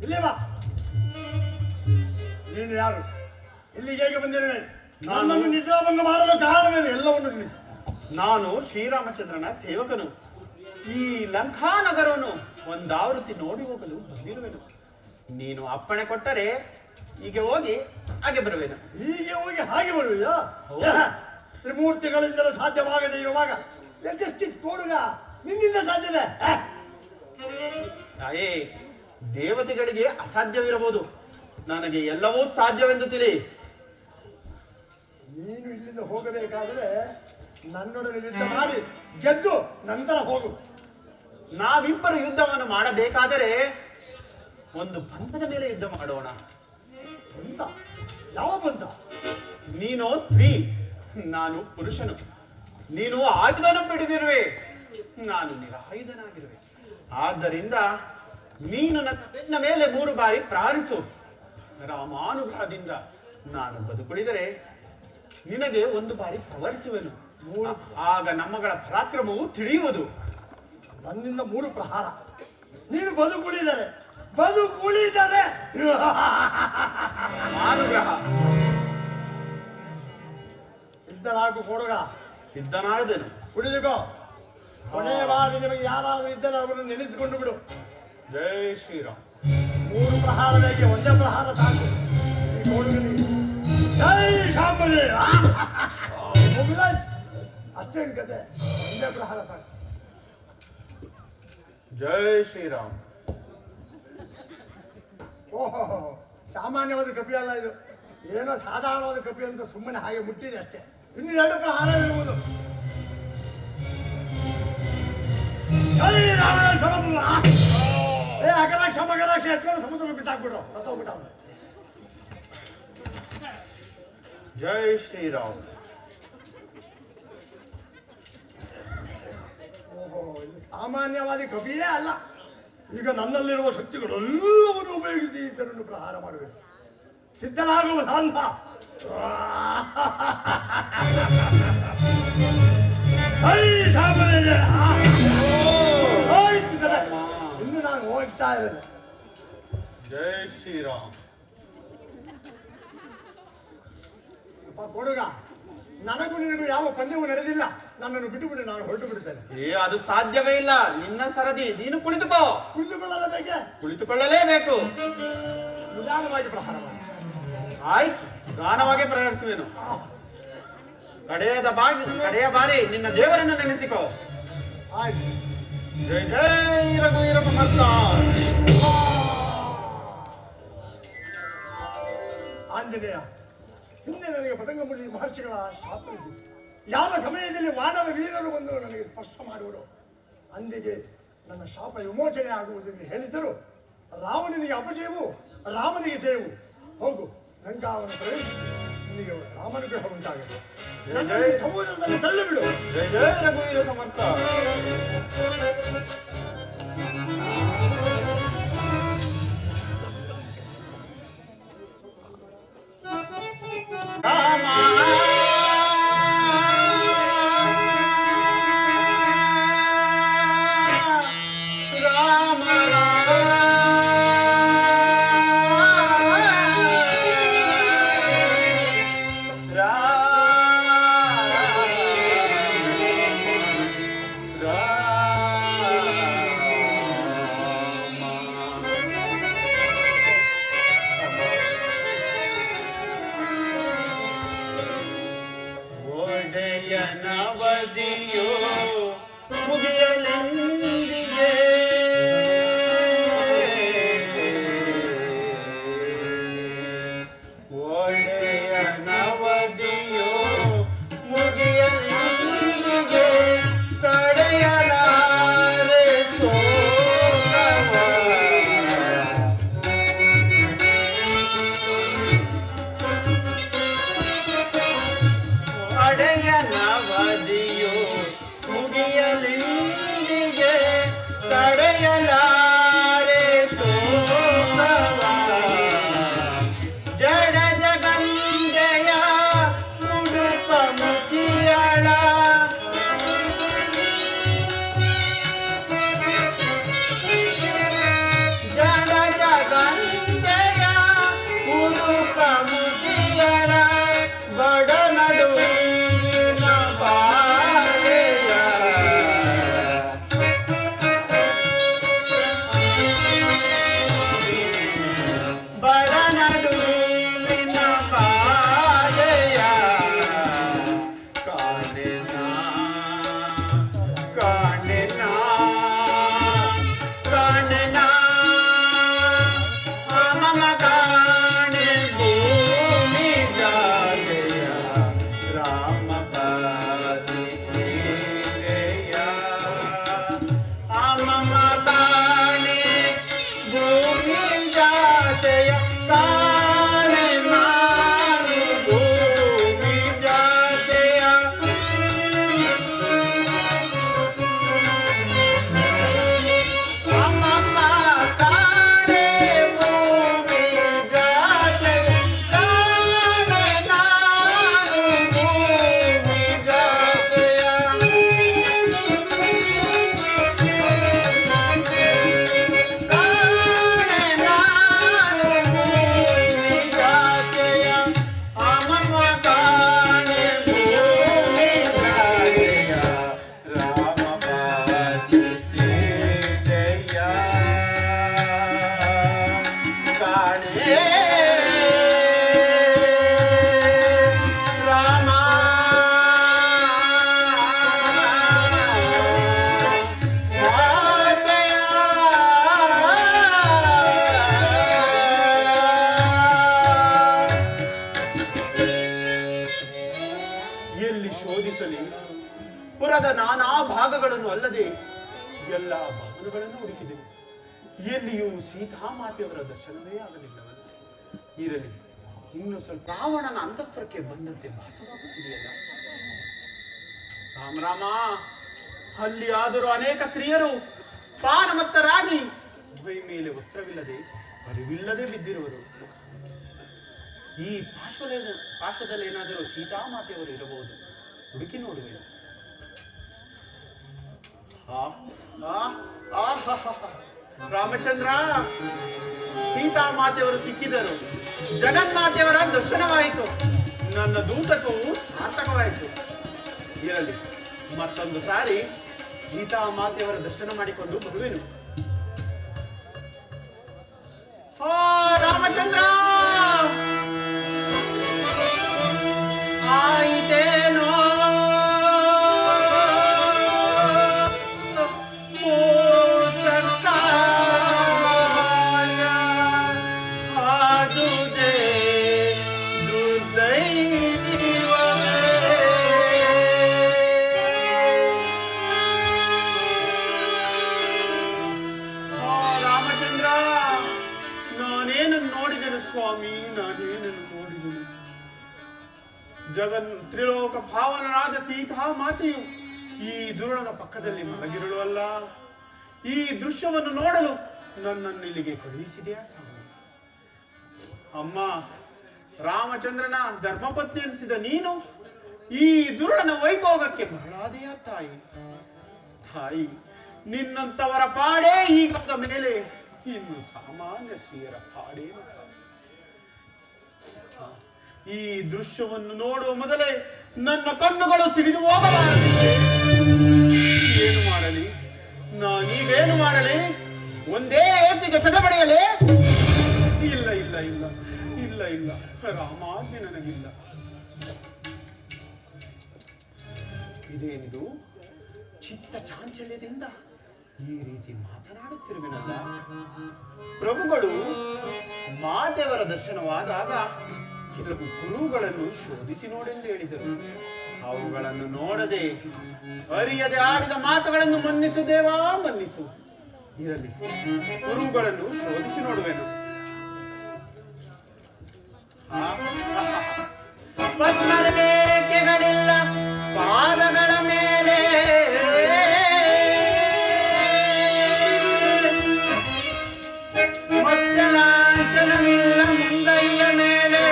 ಇಲ್ಲಿ ಬಾ. ನೀನು ಯಾರು? ಇಲ್ಲಿಗೆ ಹೇಗೆ ಬಂದಿರುವೆ? ನನ್ನನ್ನು ನಿದ್ರಾಭಂಗ ಮಾಡಲು ಕಾರಣವೇನು? ಎಲ್ಲವನ್ನು ತಿಳಿಸಿ. ನಾನು ಶ್ರೀರಾಮಚಂದ್ರನ ಸೇವಕನು. ಈ ಲಂಕಾನಗರವನ್ನು ಒಂದಾವೃತ್ತಿ ನೋಡಿ ಹೋಗಲು ಬಂದಿರುವೆನು. ನೀನು ಅಪ್ಪಣೆ ಕೊಟ್ಟರೆ ಹೀಗೆ ಹೋಗಿ ಹಾಗೆ ಬರುವೆನು. ಹೀಗೆ ಹೋಗಿ ಹಾಗೆ ಬರುವೆಯಾ? ತ್ರಿಮೂರ್ತಿಗಳಿಂದಲೂ ಸಾಧ್ಯವಾಗದೆ ಇರುವಾಗ ಎಷ್ಟೆಷ್ಟು ಕೋಡುಗ ನಿನ್ನಿಂದ ಸಾಧ್ಯವೇ? ಅಯ್ಯೇ, ದೇವತೆಗಳಿಗೆ ಅಸಾಧ್ಯವಿರಬಹುದು, ನನಗೆ ಎಲ್ಲವೂ ಸಾಧ್ಯವೆಂದು ತಿಳಿ. ನೀನು ಇಲ್ಲಿಂದ ಹೋಗಬೇಕಾದ್ರೆ ನನ್ನೊಡನೆ ಯುದ್ಧ ಮಾಡಿ ಗೆದ್ದು ನಂತರ ಹೋಗು. ನಾವಿಬ್ಬರು ಯುದ್ಧವನ್ನು ಮಾಡಬೇಕಾದರೆ ಒಂದು ಪಂಥದ ಮೇಲೆ ಯುದ್ಧ ಮಾಡೋಣ. ಪಂಥ? ಯಾವ ಪಂಥ? ನೀನು ಸ್ತ್ರೀ, ನಾನು ಪುರುಷನು. ನೀನು ಆಯುಧನ ಹಿಡಿದಿರುವೆ, ನಾನು ನಿರಾಯುಧನಾಗಿರುವೆ. ಆದ್ದರಿಂದ ನೀನು ನನ್ನ ಬೆನ್ನ ಮೇಲೆ 3 ಬಾರಿ ಪ್ರಾರಿಸು. ರಾಮಾನುಗ್ರಹದಿಂದ ನಾನು ಬದುಕುಳಿದರೆ ನಿನಗೆ 1 ಬಾರಿ ಪ್ರವರಿಸುವೆನು. ಆಗ ನಮ್ಮಗಳ ಪರಾಕ್ರಮವು ತಿಳಿಯುವುದು. ನನ್ನಿಂದ 3 ಪ್ರಹಾರ. ನೀನು ಬದುಕುಳಿದರೆ ಅನುಗ್ರಹ. ಸಿದ್ಧನಾಗು ಕೊಡುಗ. ಸಿದ್ಧನಾದನು. ಕುಡಿದುಕೋ. ಕೊನೆಯ ಬಾರಿ ನಿಮಗೆ ಯಾರಾದರೂ ಇದ್ದರೆ ಅವರನ್ನು ನೆನೆಸಿಕೊಂಡು ಬಿಡು. ಜೈ ಶ್ರೀರಾಮ್. 3 ಪ್ರಹಾರ ಬೇಕೆ, ಒಂದೇ ಪ್ರಹಾರ ಸಾಕು ಈ ಕೊಡುಗನಿಗೆ. ಜೈ ಶಾಂಬಲಿ. ಅಷ್ಟೇನು ಕತೆ, ಒಂದೇ ಪ್ರಹಾರ ಸಾಕು. ಜೈ ಶ್ರೀರಾಮ್. ಓಹೋ, ಸಾಮಾನ್ಯವಾದ ಕಪಿ ಅಲ್ಲ ಇದು. ಏನೋ ಸಾಧಾರಣವಾದ ಕಪಿ ಅಂತ ಸುಮ್ಮನೆ ಹಾಗೆ ಮುಟ್ಟಿದೆ ಅಷ್ಟೇ. ಇನ್ನು 2 ಪ್ರಹಾರ ಇರುವುದು. ಜೈ ರಾಮೇಶ್ವರ. ಏ ಅಗಲಾಕ್ಷ ಮಗಲಾಕ್ಷ ಎತ್ಕೊಂಡು ಸಮುದ್ರ ಬಿಸಾಕ್ಬಿಟ್ರು, ಸತ್ತೋಗ್ಬಿಟ್ಟ ಅವನು. ಜೈ ಶ್ರೀರಾಮ್. ಓಹೋ, ಇದು ಸಾಮಾನ್ಯವಾದ ಕಪಿಯೇ ಅಲ್ಲ. ಈಗ ನನ್ನಲ್ಲಿರುವ ಶಕ್ತಿಗಳೆಲ್ಲವನ್ನು ಉಪಯೋಗಿಸಿ ಇತರನ್ನು ಪ್ರಹಾರ ಮಾಡಬೇಕು. ಸಿದ್ಧನಾಗುವ ಸಾಂಧ. ಇನ್ನು ನಾನು ಹೋಗ್ತಾ ಇದ್ದೇನೆ. ಜೈ ಶ್ರೀರಾಮ್. ಅಪ್ಪ ಕೊಡುಗ, ನನಗೂ ನಿನಗೂ ಯಾವ ಪಂದ್ಯವೂ ನಡೆದಿಲ್ಲ. ನನ್ನನ್ನು ಬಿಟ್ಟು ಬಿಟ್ಟು ನಾನು ಹೊರಟು ಬಿಡುತ್ತೇನೆ. ಅದು ಸಾಧ್ಯವೇ ಇಲ್ಲ. ನಿನ್ನ ಸರದಿ, ನೀನು ಕುಳಿತುಕೋ. ಕುಳಿತುಕೊಳ್ಳಲೇಬೇಕೆ? ಕುಳಿತುಕೊಳ್ಳಲೇಬೇಕು. ನಿಧಾನವಾಗಿ ಪ್ರಹಾರ ಮಾಡಿ. ಆಯ್ತು, ನಿಧಾನವಾಗಿ ಪ್ರಯಾಣಿಸುವೆನು. ಕಡೆಯ ಬಾರಿ ನಿನ್ನ ದೇವರನ್ನು ನೆನೆಸಿಕೋ. ಆಯ್ತು. ಜೈ ಜೈ ರಘುವೀರ ಸಮರ್ಥ. ಆಂಜನೇಯ, ಹಿಂದೆ ನನಗೆ ಪತಂಗಮುನಿ ಮಹರ್ಷಿಗಳ ಶಾಪ ಇದೆ. ಯಾವ ಸಮಯದಲ್ಲಿ ವಾನರ ವೀರರು ಬಂದು ನನಗೆ ಸ್ಪರ್ಶ ಮಾಡುವರು, ಅಂದಿಗೆ ನನ್ನ ಶಾಪ ವಿಮೋಚನೆ ಆಗುವುದೆಂದು ಹೇಳಿದ್ದರು. ರಾವಣನಿಗೆ ಅಪಜಯವು ರಾಮನಿಗೆ ಜಯವು. ಹೋಗು, ಲಂಕಾವನ್ನು ಪ್ರವೇಶಿಸಿ ನಿನಗೆ ರಾಮನುಗ್ರಹ ಉಂಟಾಗಲಿ. ನನ್ನನ್ನು ಈ ಸಮುದ್ರದಲ್ಲಿ ತಳ್ಳಿಬಿಡು. ಜಯ ಜಯ ರಘುವೀರ ಸಮರ್ಥ. ಒಡೆಯನವಧಿಯೋ ಮುಗಿಯಲೆಂದಿಗೆ ಒಡೆಯನವಧಿಯೋ ಮುಗಿಯಲೆಂದಿಗೆ ತಡೆಯಲಾರೆ ಶೋಕವ. ಒಡೆಯನವಧಿಯೋ ಮುಗಿಯಲೆಂದಿಗೆ ತಡೆಯಲಾರೆ ಶೋಕವ. ಜಡ ಜಗಂಜಯ ಉಡುಪ ಮುಖಿಯಳ ಜಡ ಜಗಂಜಯ ಉಡುಪ ಮುಖಿಯಳ ಬಡ ನಡುವಿನ ಬಾಳೆಯ ಬಡ ನಡುವಿನ ಬಾಳೆಯ ಕಾಣೆನ ಕಾಣೆನ ಕಾಣೆನ ಮಮ ಕಾಣೆ ಭೂಮಿ ಜಾಗೆಯ ರಾಮ ಪಾಲಿಸಿದೆಯ. ಮಮ ಕಾಣೆ ಭೂಮಿ ಜಾತೆಯ ಕಾಣೆ ನಾನು ಭೂಮಿ ಜಾತೆಯ. ಮಮ ಕಾಣೆ ಭೂಮಿ ಜಾತೆಯ ಕಾಣೆ ನಾನು ಭೂಮಿ ಜಾತೆಯ. ಕಾಣೆ ನಾನು ಭೂಮಿ ಜಾತೆಯ. ಮಮ ಕಾಣೆ ಭೂಮಿ ಜಾತೆಯ ರಾಮ ಪಾಲಿಸಿದೆಯ. ಕಾಣೆ ರಾಮ ಎಲ್ಲಿ ಶೋಧಿಸಲಿ? ಪುರದ ನಾನಾ ಭಾಗಗಳನ್ನು ಅಲ್ಲದೆ ಎಲ್ಲ ಭವನಗಳನ್ನು ಹುಡುಕಿದೆವು. ಎಲ್ಲಿಯೂ ಸೀತಾಮಾತೆಯವರ ದರ್ಶನವೇ ಆಗಲಿಲ್ಲವಲ್ಲ. ಇರಲಿ, ಇನ್ನು ಸ್ವಲ್ಪ ರಾವಣನ ಅಂತಃಪುರಕ್ಕೆ ಬಂದಂತೆ ಭಾಸವಾಗುತ್ತಿದೆಯಲ್ಲ. ರಾಮ ರಾಮ, ಅಲ್ಲಿ ಆದರೂ ಅನೇಕ ಸ್ತ್ರೀಯರು ಪಾನಮತ್ತರಾಗಿ ಮೈ ಮೇಲೆ ವಸ್ತ್ರವಿಲ್ಲದೆ ಅರಿವಿಲ್ಲದೆ ಬಿದ್ದಿರುವರು. ಈ ಪಾರ್ಶ್ವದಲ್ಲೇನಾದರೂ ಸೀತಾಮಾತೆಯವರು ಇರಬಹುದು, ಹುಡುಕಿ ನೋಡುವೆನು. ರಾಮಚಂದ್ರ, ಸೀತಾಮಾತೆಯವರು ಸಿಕ್ಕಿದರು. ಜಗನ್ಮಾತೆಯವರ ದರ್ಶನವಾಯಿತು. ನನ್ನ ದೂತಕವು ಸಾರ್ಥಕವಾಯಿತು. ಇರಲಿ, ಮತ್ತೊಂದು ಸಾರಿ ಸೀತಾಮಾತೆಯವರ ದರ್ಶನ ಮಾಡಿಕೊಂಡು ಬರುವೆನು. ರಾಮಚಂದ್ರ, ಆಯಿತೇನೋ ಮೋಸಕಾಯ ಆದುದೇ ದುರ್ದೈವವೇ. ರಾಮಚಂದ್ರ, ನಾನೇನು ಸ್ವಾಮಿ ನಾನೇನನ್ನು ನೋಡಿದನು. ತ್ರಿಲೋಕ ಭಾವನರಾದ ಸೀತಾ ಮಾತೆಯು ಈ ದುರುಳನ ಪಕ್ಕದಲ್ಲಿ ಮಲಗಿರಳು ಅಲ್ಲ. ಈ ದೃಶ್ಯವನ್ನು ನೋಡಲು ನನ್ನನ್ನು ಇಲ್ಲಿಗೆ ಕಳುಹಿಸಿದೆಯಾ ಸ್ವಾಮಿ? ಅಮ್ಮ, ರಾಮಚಂದ್ರನ ಧರ್ಮಪತ್ನಿ ಎನಿಸಿದ ನೀನು ಈ ದುರುಳನ ವೈಭೋಗಕ್ಕೆ ಮರಳಾದೆಯಾ ತಾಯಿ? ತಾಯಿ, ನಿನ್ನಂತವರ ಪಾಡೇ ಈಗಾದ ಮೇಲೆ ಇನ್ನು ಸಾಮಾನ್ಯ ಶ್ರೀಯರ ಪಾಡೇನು? ಈ ದೃಶ್ಯವನ್ನು ನೋಡುವ ಮೊದಲೇ ನನ್ನ ಕಣ್ಣುಗಳು ಸಿಡಿದು ಹೋಗಬಾರದಿದೆ. ಏನು ಮಾಡಲಿ? ನಾನೀಗೇನು ಮಾಡಲಿ? ಒಂದೇ ಏಟಿಗೆ ಸದಬಡೆಯಲೇ? ಇಲ್ಲ ಇಲ್ಲ ಇಲ್ಲ ಇಲ್ಲ ಇಲ್ಲ, ರಾಮಾಜ್ಞೆ ನನಗಿಲ್ಲ. ಇದೇನಿದು? ಚಿತ್ತ ಚಾಂಚಲ್ಯದಿಂದ ಈ ರೀತಿ ಮಾತನಾಡುತ್ತಿರುವೆನಲ್ಲ. ಪ್ರಭುಗಳು ಮಾದೇವರ ದರ್ಶನವಾದಾಗ ಕೆಲವು ಗುರುಗಳನ್ನು ಶೋಧಿಸಿ ನೋಡೆಂದು ಹೇಳಿದರು. ಅವುಗಳನ್ನು ನೋಡದೆ ಅರಿಯದೆ ಆಡಿದ ಮಾತುಗಳನ್ನು ಮನ್ನಿಸು ದೇವಾ, ಮನ್ನಿಸು. ಇರಲಿ, ಗುರುಗಳನ್ನು ಶೋಧಿಸಿ ನೋಡುವೆನು. ಪದ್ಮದ ರೇಖೆಗಳಿಲ್ಲ ಪಾದಗಳ ಮೇಲೆ, ಮತ್ಸಲಾಂಚನವಿಲ್ಲ ಮುಂಗೈಯ ಮೇಲೆ,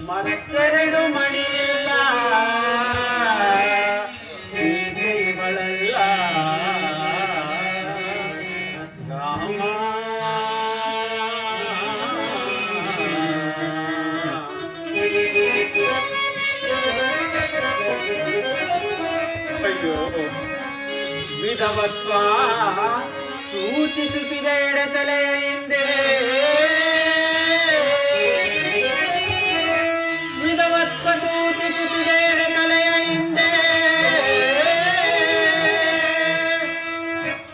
ಮತ್ತೆರಡು ಮಣಿಯಿಲ್ಲ ಸೀತೆಗಳಲ್ಲ ರಾಮ. ಅಯ್ಯೋ, ವಿಧವತ್ವ ಸೂಚಿಸುತ್ತಿದೆ ಎಡತಲೆಯ ಹಿಂದೆ, ವಿಧವತ್ವ ಸೂಚಿಸುತ್ತಿದೆ ಎಡತಲೆಯ ಹಿಂದೆ.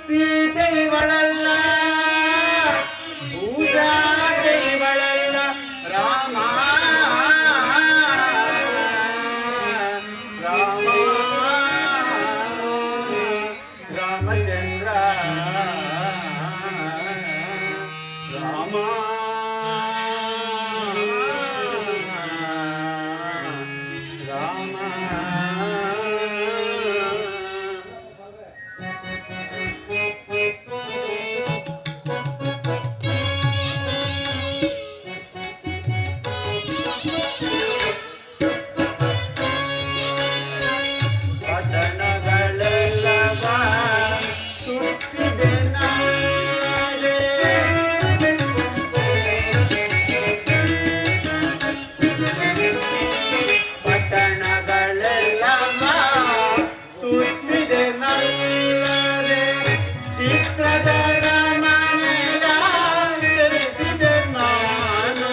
ಸೀತೆ ಇವಳಲ್ಲ, ಭೂಜಾತೆ ಇವಳಲ್ಲ ರಾಮ. ರಾಮಚಂದ್ರ ರಾಮ ರಾಮ. ಪಟ್ಟಣಗಳೆಲ್ಲವ ಸುತ್ತಿದೆ ನಾಳೆ, ಪಟ್ಟಣಗಳೆಲ್ಲವ ಸುತ್ತಿದೆ ನಾಳೆ, ಚಿತ್ರದ ರಮಣೆಯ ಸರಿಸಿದೆ ನಾನು.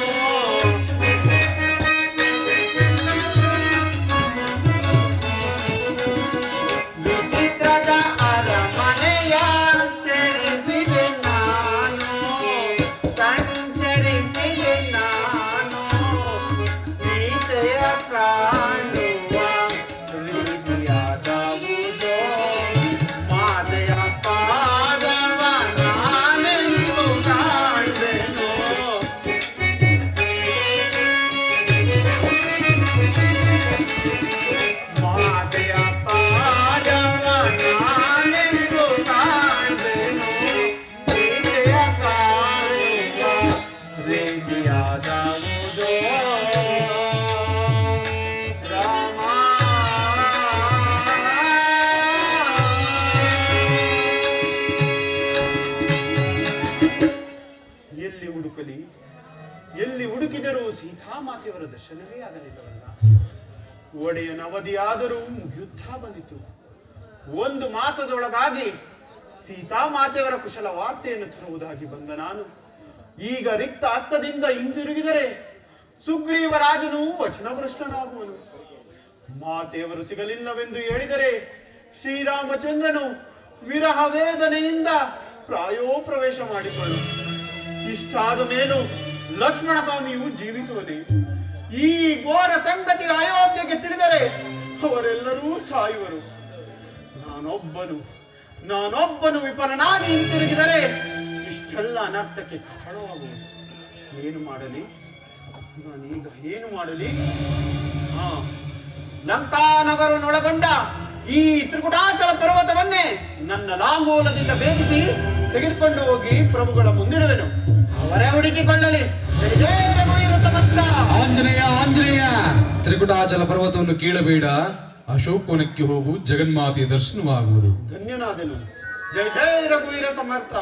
ವಿಚಿತ್ರದ ಅರಮನೆಯ ಚರಿಸಿದೆ ನಾನು, ಸಂಚರಿಸಿದೆ ನಾನು. ಸೀತೆಯ ಕಾಣುವ ರೀತಿಯಾದವುದೋ ಮಾತೆಯ ಪಾದವ ನಾನೆಂದು ಕಾಣೆನೋ. ಮಾತೆಯ ಪಾದವ ನಾನೆಂದು ಕಾಣೆನೋ. ಸೀತೆಯ ಕಾಣುವ ರೀತಿಯಾದವುದೋ ರಾಮ. ಎಲ್ಲಿ ಹುಡುಕಲಿ? ಎಲ್ಲಿ ಹುಡುಕಿದರೂ ಸೀತಾಮಾತೆಯವರ ದರ್ಶನವೇ ಆಗಲಿಲ್ಲವಲ್ಲ. ಒಡೆಯನ ಅವಧಿಯಾದರೂ ಯುದ್ಧ ಬಂದಿತು. 1 ಮಾಸದೊಳಗಾಗಿ ಸೀತಾಮಾತೆಯವರ ಕುಶಲ ವಾರ್ತೆಯನ್ನು ತರುವುದಾಗಿ ಬಂದ ನಾನು ಈಗ ರಿಕ್ತ ಹಸ್ತದಿಂದ ಹಿಂದಿರುಗಿದರೆ ಸುಗ್ರೀವರಾಜನು ವಚನಭ್ರಷ್ಟನಾಗುವನು. ಮಾತೆಯವರು ಸಿಗಲಿಲ್ಲವೆಂದು ಹೇಳಿದರೆ ಶ್ರೀರಾಮಚಂದ್ರನು ವಿರಹ ವೇದನೆಯಿಂದ ಪ್ರಾಯೋಪ್ರವೇಶ ಮಾಡಿಕೊಳ್ಳು. ಇಷ್ಟಾದ ಮೇಲೂ ಲಕ್ಷ್ಮಣ ಸ್ವಾಮಿಯು ಜೀವಿಸುವನೇ? ಈ ಘೋರ ಸಂಗತಿ ಅಯೋಧ್ಯೆಗೆ ತಿಳಿದರೆ ಅವರೆಲ್ಲರೂ ಸಾಯುವರು. ನಾನೊಬ್ಬನು ವಿಫಲನಾಗಿ ಹಿಂತಿರುಗಿದರೆ ಇಷ್ಟ ಇಷ್ಟೆಲ್ಲ ಅನರ್ಥಕ್ಕೆ ಕಾರಣವಾಗುವುದು. ಏನು ಮಾಡಲಿ ನಾನೀಗ, ಏನು ಮಾಡಲಿ? ಲಂಕಾನಗರನೊಳಗೊಂಡ ಈ ತ್ರಿಕುಟಾಚಲ ಪರ್ವತವನ್ನೇ ನನ್ನ ಲಾಂಗೂಲದಿಂದ ಭೇದಿಸಿ ತೆಗೆದುಕೊಂಡು ಹೋಗಿ ಪ್ರಭುಗಳ ಮುಂದಿಡುವೆನು. ಅವರೇ ಹುಡುಕಿಕೊಳ್ಳಲಿ. ಜಯ ಜಯ ರಘುವೀರ ಸಮರ್ಥ. ಆಂಜನೇಯ ಆಂಜನೇಯ, ತ್ರಿಕುಟಾಚಲ ಪರ್ವತವನ್ನು ಕೀಳಬೇಡ, ಅಶೋಕವನಕ್ಕೆ ಹೋಗು, ಜಗನ್ಮಾತೆಯ ದರ್ಶನವಾಗುವುದು. ಧನ್ಯನಾದೆನು. ಜಯ ಜಯ ರಘುವೀರ ಸಮರ್ಥ.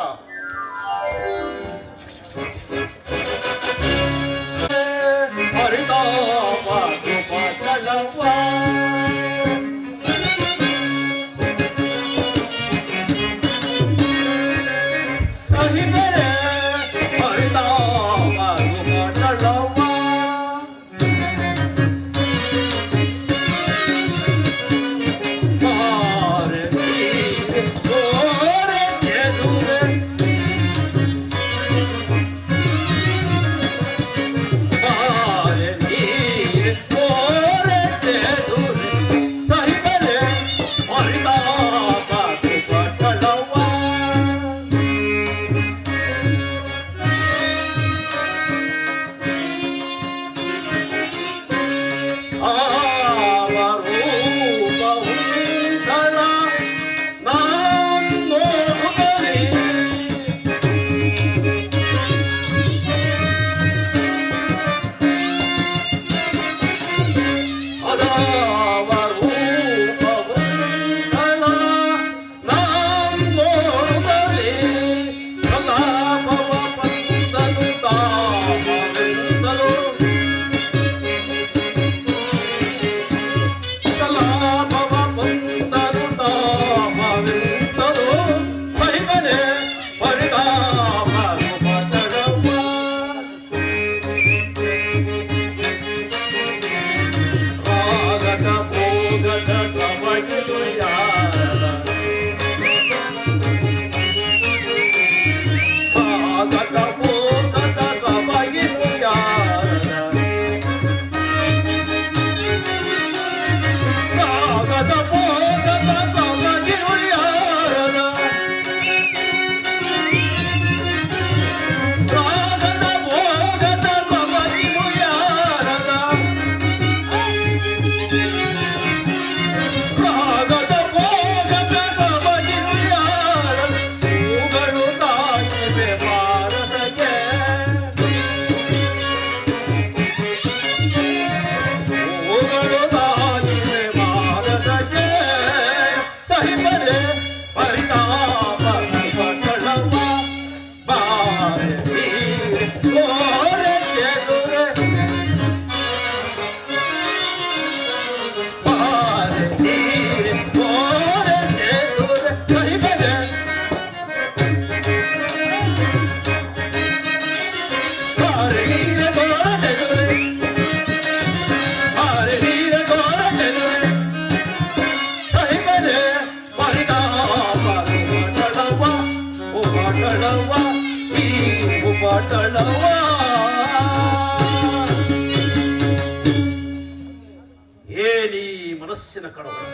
ಏನಿ ಮನಸ್ಸಿನ ಕಳವಳ.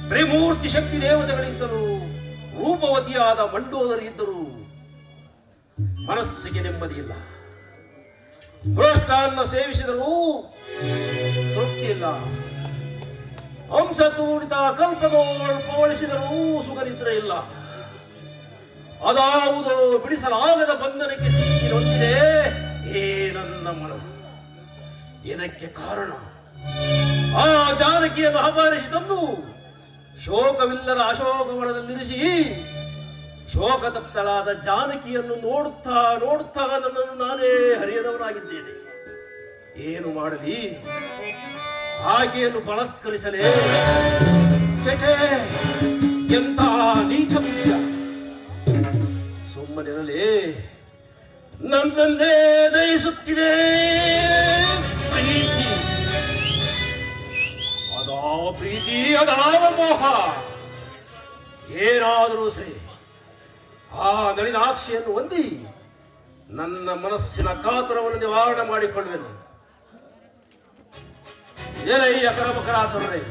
ತ್ರಿಮೂರ್ತಿ ಶಕ್ತಿ ದೇವತೆಗಳಿದ್ದರು, ರೂಪವತಿಯಾದ ಮಂಡೋದರಿದ್ದರು, ಮನಸ್ಸಿಗೆ ನೆಮ್ಮದಿಯಿಲ್ಲ. ಭ್ರಷ್ಟಾನ್ನ ಸೇವಿಸಿದರೂ ತೃಪ್ತಿಯಿಲ್ಲ. ಹಂಸ ತೂಡಿತ ಕಲ್ಪದೋಳ್ ಪವಳಿಸಿದರೂ ಸುಖನಿದ್ರೆ ಇಲ್ಲ. ಅದಾವುದೋ ಬಿಡಿಸಲಾಗದ ಬಂಧನಕ್ಕೆ ಸಿಕ್ಕಿ ನೊಂದಿದೆ ಏ ನನ್ನ ಮನ. ಇದಕ್ಕೆ ಕಾರಣ ಆ ಜಾನಕಿಯನ್ನು ಅಪಹರಿಸಿ ತಂದು ಶೋಕವಿಲ್ಲದ ಅಶೋಕವನದಲ್ಲಿರಿಸಿ ಶೋಕ ತಪ್ತಳಾದ ಜಾನಕಿಯನ್ನು ನೋಡುತ್ತಾ ನೋಡುತ್ತಾ ನನ್ನನ್ನು ನಾನೇ ಹರಿಯದವನಾಗಿದ್ದೇನೆ. ಏನು ಮಾಡಲಿ? ಆಕೆಯನ್ನು ಬಲತ್ಕರಿಸಲೇ? ಚಚೆ, ಎಂಥ ನೀಚ ಬುದ್ಧಿಯ! ಸುಮ್ಮನಿರಲೇ, ನನ್ನನ್ನೇ ದಯಿಸುತ್ತಿದೆ ಪ್ರೀತಿ. ಅದಾವ ಪ್ರೀತಿ, ಅದಾವ ಮೋಹ, ಏನಾದರೂ ಸರಿ ಆ ನಳಿನಾಕ್ಷಿಯನ್ನು ಹೊಂದಿ ನನ್ನ ಮನಸ್ಸಿನ ಕಾತುರವನ್ನು ನಿವಾರಣೆ ಮಾಡಿಕೊಳ್ಳುವೆನು. ಎಲಯ್ಯ ಕರಮಕರಾಸುರರೇ,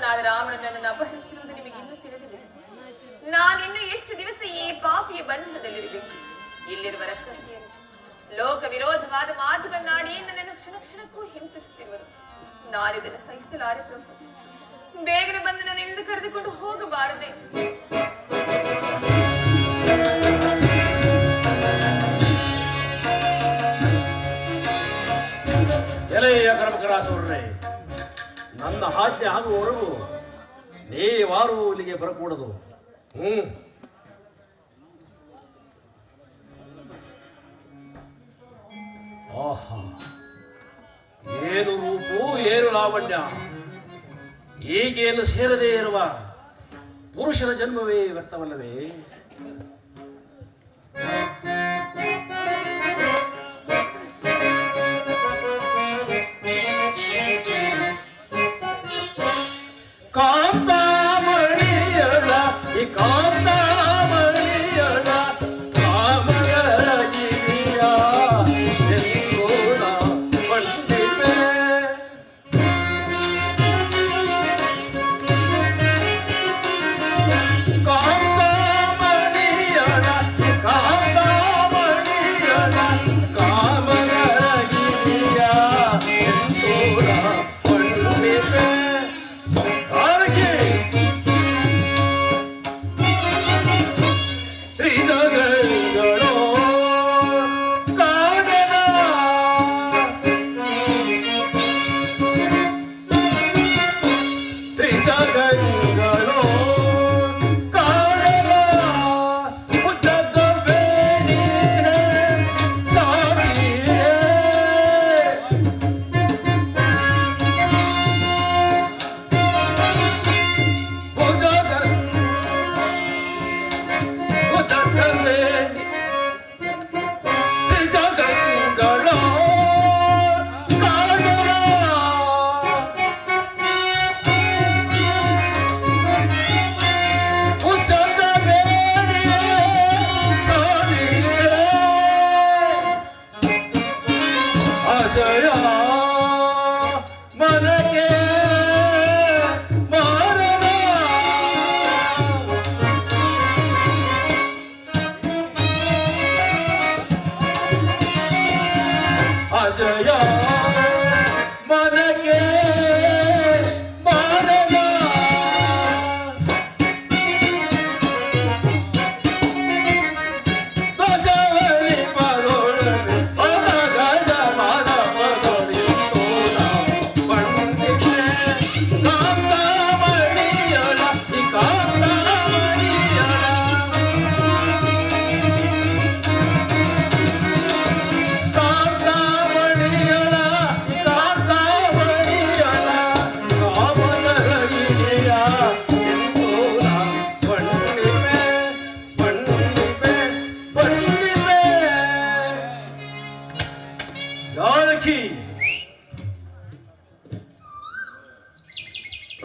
ರಾಕ್ಷಸನಾದ ರಾವಣ ನನ್ನನ್ನು ಅಪಹರಿಸಿರುವುದು ನಿಮಗೆ ಇನ್ನೂ ತಿಳಿದಿದೆ. ನಾನಿನ್ನು ಎಷ್ಟು ದಿವಸ ಈ ಪಾಪಿಯ ಬಂಧನದಲ್ಲಿರಬೇಕು? ಇಲ್ಲಿರುವ ರಕ್ಕಸಿಯರು ಲೋಕ ವಿರೋಧವಾದ ಮಾತುಗಳನ್ನಾಡಿ ನನ್ನನ್ನು ಕ್ಷಣ ಕ್ಷಣಕ್ಕೂ ಹಿಂಸಿಸುತ್ತಿರುವರು. ನಾನಿದನ್ನು ಸಹಿಸಲಾರೆ ಪ್ರಭು. ಬೇಗನೆ ಬಂದು ನಾನು ಇಲ್ಲಿಂದ ಕರೆದುಕೊಂಡು ಹೋಗಬಾರದೆ? ಎಲೆಯ ಕರಮಕರಾಸವರ್ರೆ, ನನ್ನ ಆಜ್ಞೆ ಆಗುವವರೆಗೂ ನೀವಾರು ಇಲ್ಲಿಗೆ ಬರಕೂಡದು. ಆಹಾ, ಏನು ರೂಪು, ಏನು ಲಾವಣ್ಯ! ಈಗೇನು ಸೇರದೇ ಇರುವ ಪುರುಷನ ಜನ್ಮವೇ ವ್ಯರ್ಥವಲ್ಲವೇ? ಕಾಂತಾಮಣಿಯಳ ಈ ಕಾಂತಾಮಣಿಯಳ ಕಾಮರಗಿರಿಯ ಎಂದೋಣ ಪಂಡಿತೆ. ಕಾಂತಾಮಣಿಯಳ ಕಾಂತಾಮಣಿಯಳ ಕಾಮರಗಿರಿಯ ಎಂದೋಣ ಪಂಡಿತೆ.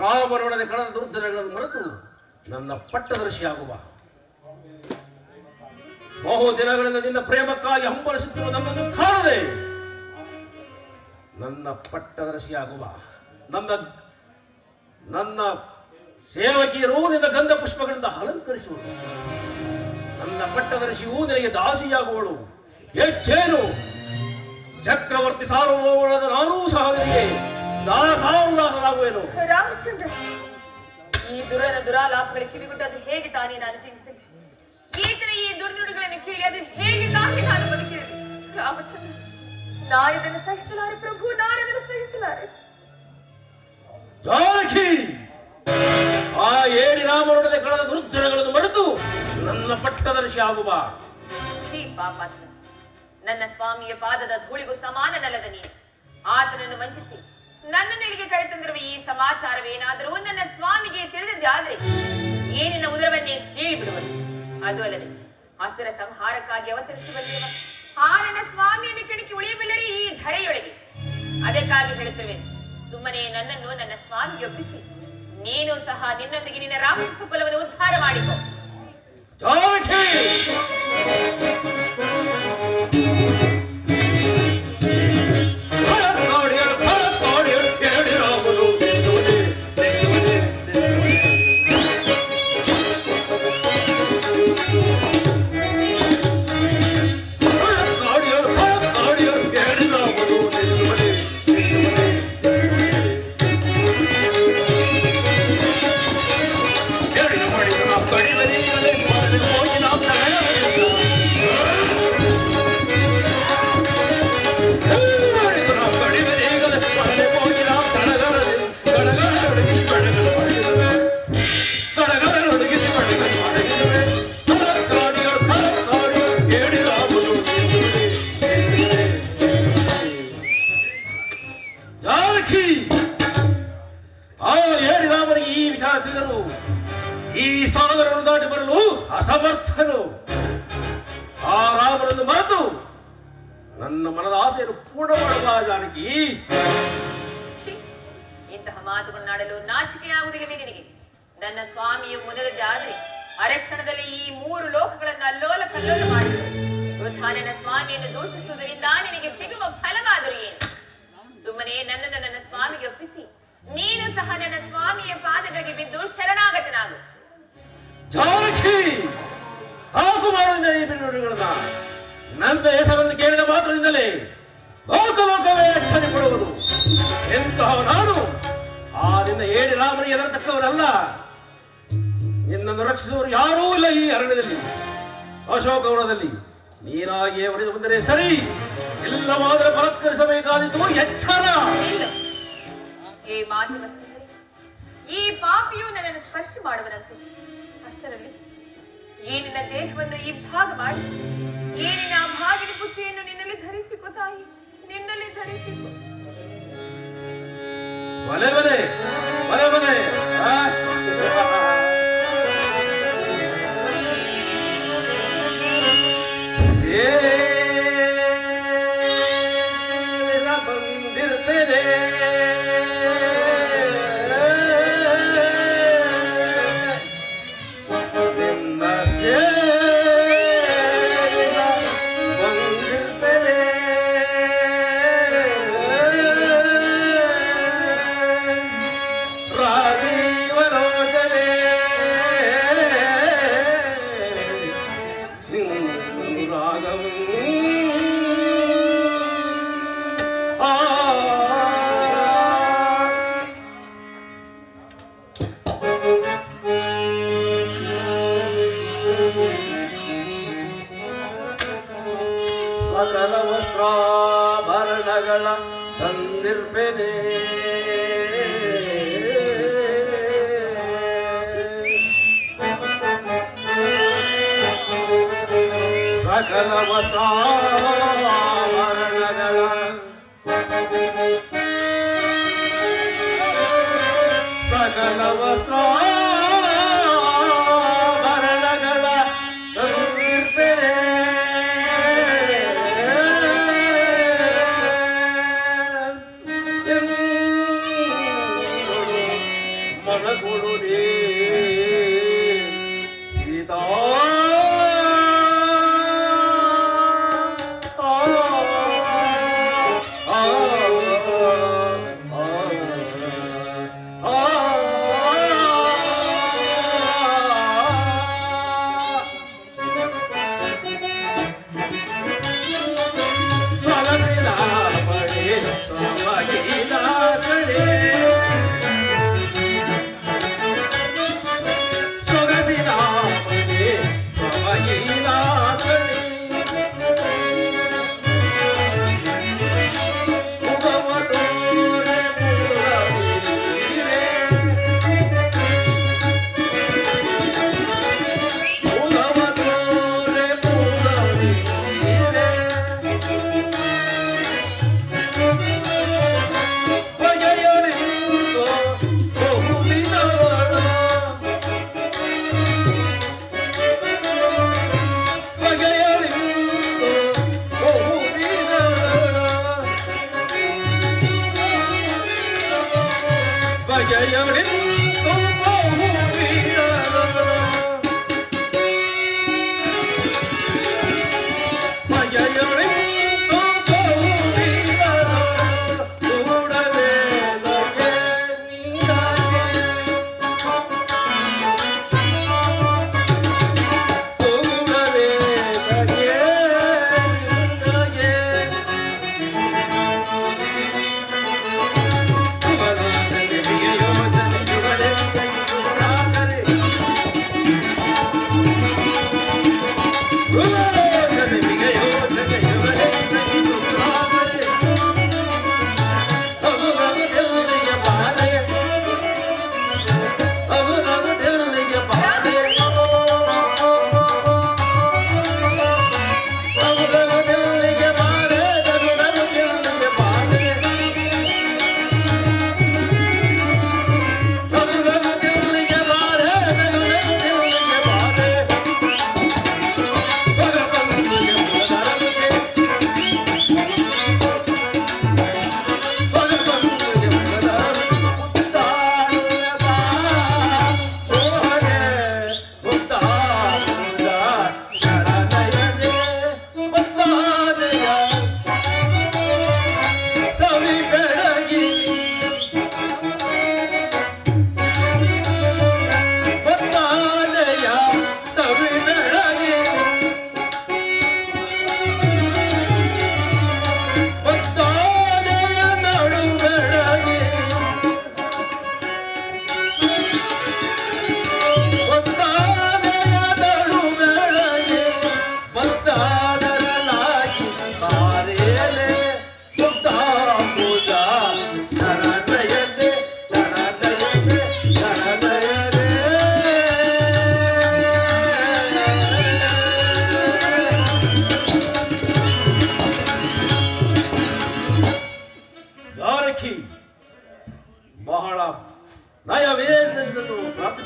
ರಾಮನೊಡನೆ ಕಳೆದ ದುರ್ದಿನಗಳನ್ನು ಮರೆತು ನನ್ನ ಪಟ್ಟದರ್ಶಿಯಾಗುವ. ಬಹು ದಿನಗಳಿಂದ ನಿನ್ನ ಪ್ರೇಮಕ್ಕಾಗಿ ಹಂಬಲಿಸುತ್ತಿರುವ ನನ್ನನ್ನು ಕಾಣದೆ ನನ್ನ ಪಟ್ಟದರ್ಶಿಯಾಗುವ. ನನ್ನ ಸೇವಕಿಯರು ನಿನ್ನ ಗಂಧ ಪುಷ್ಪಗಳಿಂದ ಅಲಂಕರಿಸುವರು. ನನ್ನ ಪಟ್ಟದರ್ಶಿಯೂ ನಿನಗೆ ದಾಸಿಯಾಗುವಳು. ಹೆಚ್ಚೇನು, ಚಕ್ರವರ್ತಿ ಸಾರ್ವಭೌಮನಾದ ನಾನೂ ಸಹ ನಿನಗೆ ದಾಸಾನುದಾಸನಾಗುವೆನು. ರಾಮಚಂದ್ರ, ಈ ದುರನ ದುರಾಲಾಪಗಳಿಗೆ ಕಿವಿಗುಟ್ಟದು ಹೇಗೆ ತಾನೇ ನಾನು ಜೀವಿಸಲಿ? ಈತನ ಈ ದುರ್ನುಡಿಗಳನ್ನು ಕೇಳಿ ಅದು ಹೇಗೆ ತಾನೇ ನಾನು ಬದುಕಿರಲಿ? ರಾಮಚಂದ್ರ, ನಾನಿದನ್ನು ಸಹಿಸಲಾರೆ ಪ್ರಭು, ನಾನಿದನ್ನು ಸಹಿಸಲಾರೆ. ಜಾನಕಿ, ಆ ಏಡಿ ರಾಮನೊಡನೆ ಕಳೆದ ದುರ್ದಿನಗಳನ್ನು ಮರೆತು ನನ್ನ ಪಟ್ಟದರ್ಶಿ ಆಗುವ. ಛೀ ಪಾಪಾತ್ಮ, ನನ್ನ ಸ್ವಾಮಿಯ ಪಾದದ ಧೂಳಿಗೂ ಸಮಾನನಲ್ಲದ ನೀನು ಆತನನ್ನು ವಂಚಿಸಿ ನನ್ನನ್ನು ಇಲ್ಲಿಗೆ ಕರೆತಂದಿರುವ ಈ ಸಮಾಚಾರವೇನಾದರೂ ನನ್ನ ಸ್ವಾಮಿಗೆ ತಿಳಿದಿದ್ದಾದ್ರೆ ಏನಿನ ಉದರವನ್ನೇ ಸೀಳಿ ಬಿಡುವುದು. ಅದು ಅಲ್ಲದೆ ಅಸುರ ಸಂಹಾರಕ್ಕಾಗಿ ಅವತರಿಸಿ ಬಂದಿರುವ ಆ ನನ್ನ ಸ್ವಾಮಿಯನ್ನು ಕೆಣಕಿ ಉಳಿಯಬಲ್ಲರೇ ಈ ಧರೆಯೊಳಗೆ. ಅದಕ್ಕಾಗಿ ಹೇಳುತ್ತಿರುವೆ, ಸುಮ್ಮನೆ ನನ್ನನ್ನು ನನ್ನ ಸ್ವಾಮಿಗೆ ಒಪ್ಪಿಸಿ ನೀನು ಸಹ ನಿನ್ನೊಂದಿಗೆ ನಿನ್ನ ರಾಕ್ಷಸ ಕುಲವನ್ನು ಉದ್ಧಾರ ಮಾಡಿಕೊ. ವಿಚಾರ ತಿಳಿದರು ಈ ಸಾಗರವನ್ನು ದಾಟಿ ಬರಲು ಅಸಮರ್ಥನು. ಆ ರಾಮನನ್ನು ಮರೆತು ನನ್ನ ಮನದ ಆಸೆಯನ್ನು ಪೂರ್ಣ ಮಾಡುವ ಜಾನಕಿ. ಛೀ, ಇಂತಹ ಮಾತುಗಳನ್ನಾಡಲು ನಾಚಿಕೆಯಾಗುವುದಿಲ್ಲವೇ ನಿನಗೆ? ನನ್ನ ಸ್ವಾಮಿಯು ಮುನದದ್ದಾದ್ರೆ ಅರಕ್ಷಣದಲ್ಲಿ ಈ 3 ಲೋಕಗಳನ್ನು ಅಲ್ಲೋಲ ಕಲ್ಲೋಲ ಮಾಡಿದರು. ವೃಥಾ ನನ್ನ ಸ್ವಾಮಿಯನ್ನು ದೂಷಿಸುವುದರಿಂದ ನಿನಗೆ ಸಿಗುವ ಫಲವಾದರೂ ಏನು? ಸುಮ್ಮನೆ ನನ್ನನ್ನು ನನ್ನ ಸ್ವಾಮಿಗೆ ಒಪ್ಪಿಸಿ ನೀನು ಸಹ ನನ್ನ ಸ್ವಾಮಿಯ ಪಾದಗಳಿಗೆ ಬಿದ್ದು ಶರಣಾಗತನಾಗು. ಜಾನಕಿ, ಹಾಕು ಮಾಡುವುದಿಲ್ಲ ಈ ಬಿಡುಗಡೆಗಳನ್ನ. ನನ್ನ ಹೆಸರನ್ನು ಕೇಳಿದ ಮಾತ್ರದಿಂದಲೇ ಲೋಕವೇ ಅಚ್ಚರಿ ಪಡುವುದು. ಎಂತಹ ನಾನು ಆ ನಿನ್ನ ಏಡಿ ರಾಮನಿಗೆ ಎದರತಕ್ಕವರಲ್ಲ. ನಿನ್ನನ್ನು ರಕ್ಷಿಸುವವರು ಯಾರೂ ಇಲ್ಲ ಈ ಅರಣ್ಯದಲ್ಲಿ, ಅಶೋಕವನದಲ್ಲಿ. ನೀನಾಗಿಯೇ ಒಡೆದು ಬಂದರೆ ಸರಿ, ಇಲ್ಲವಾದರೆ ಬಲತ್ಕರಿಸಬೇಕಾದಿತ್ತು ಎಚ್ಚರ. ಏ ಮಾಧ್ಯಮ ಸುಂದರಿ, ಈ ಪಾಪಿಯು ನನ್ನನ್ನು ಸ್ಪರ್ಶ ಮಾಡುವನಂತೆ. ಅಷ್ಟರಲ್ಲಿ ಈ ನಿನ್ನ ದೇಹವನ್ನು ಈ ಭಾಗ ಮಾಡಿ ಏನಿನ ಆ ಭಾಗಿನ ಪುತ್ರಿಯನ್ನು ನಿನ್ನಲ್ಲಿ ಧರಿಸಿಕೊ ತಾಯಿ, ನಿನ್ನಲ್ಲಿ ಧರಿಸಿಕೊ. ಬಲೆ ಬಲೆ ಬಲೆ ಬಲೆ ಬಂದಿರ್ತೇನೆ. ಸಕಲ ವಸ್ತ್ರಾಭರಣಗಳ ತಂದಿರ್ಪೇನೆ. ಸಕಲ ವಸ್ತ್ರಾಭರಣಗಳ ಸಕಲ ವಸ್ತ್ರಾಭರಣಗಳ ತಂದಿರ್ಪೇನೆ. ಮನಗುಡು ಸೀತಾ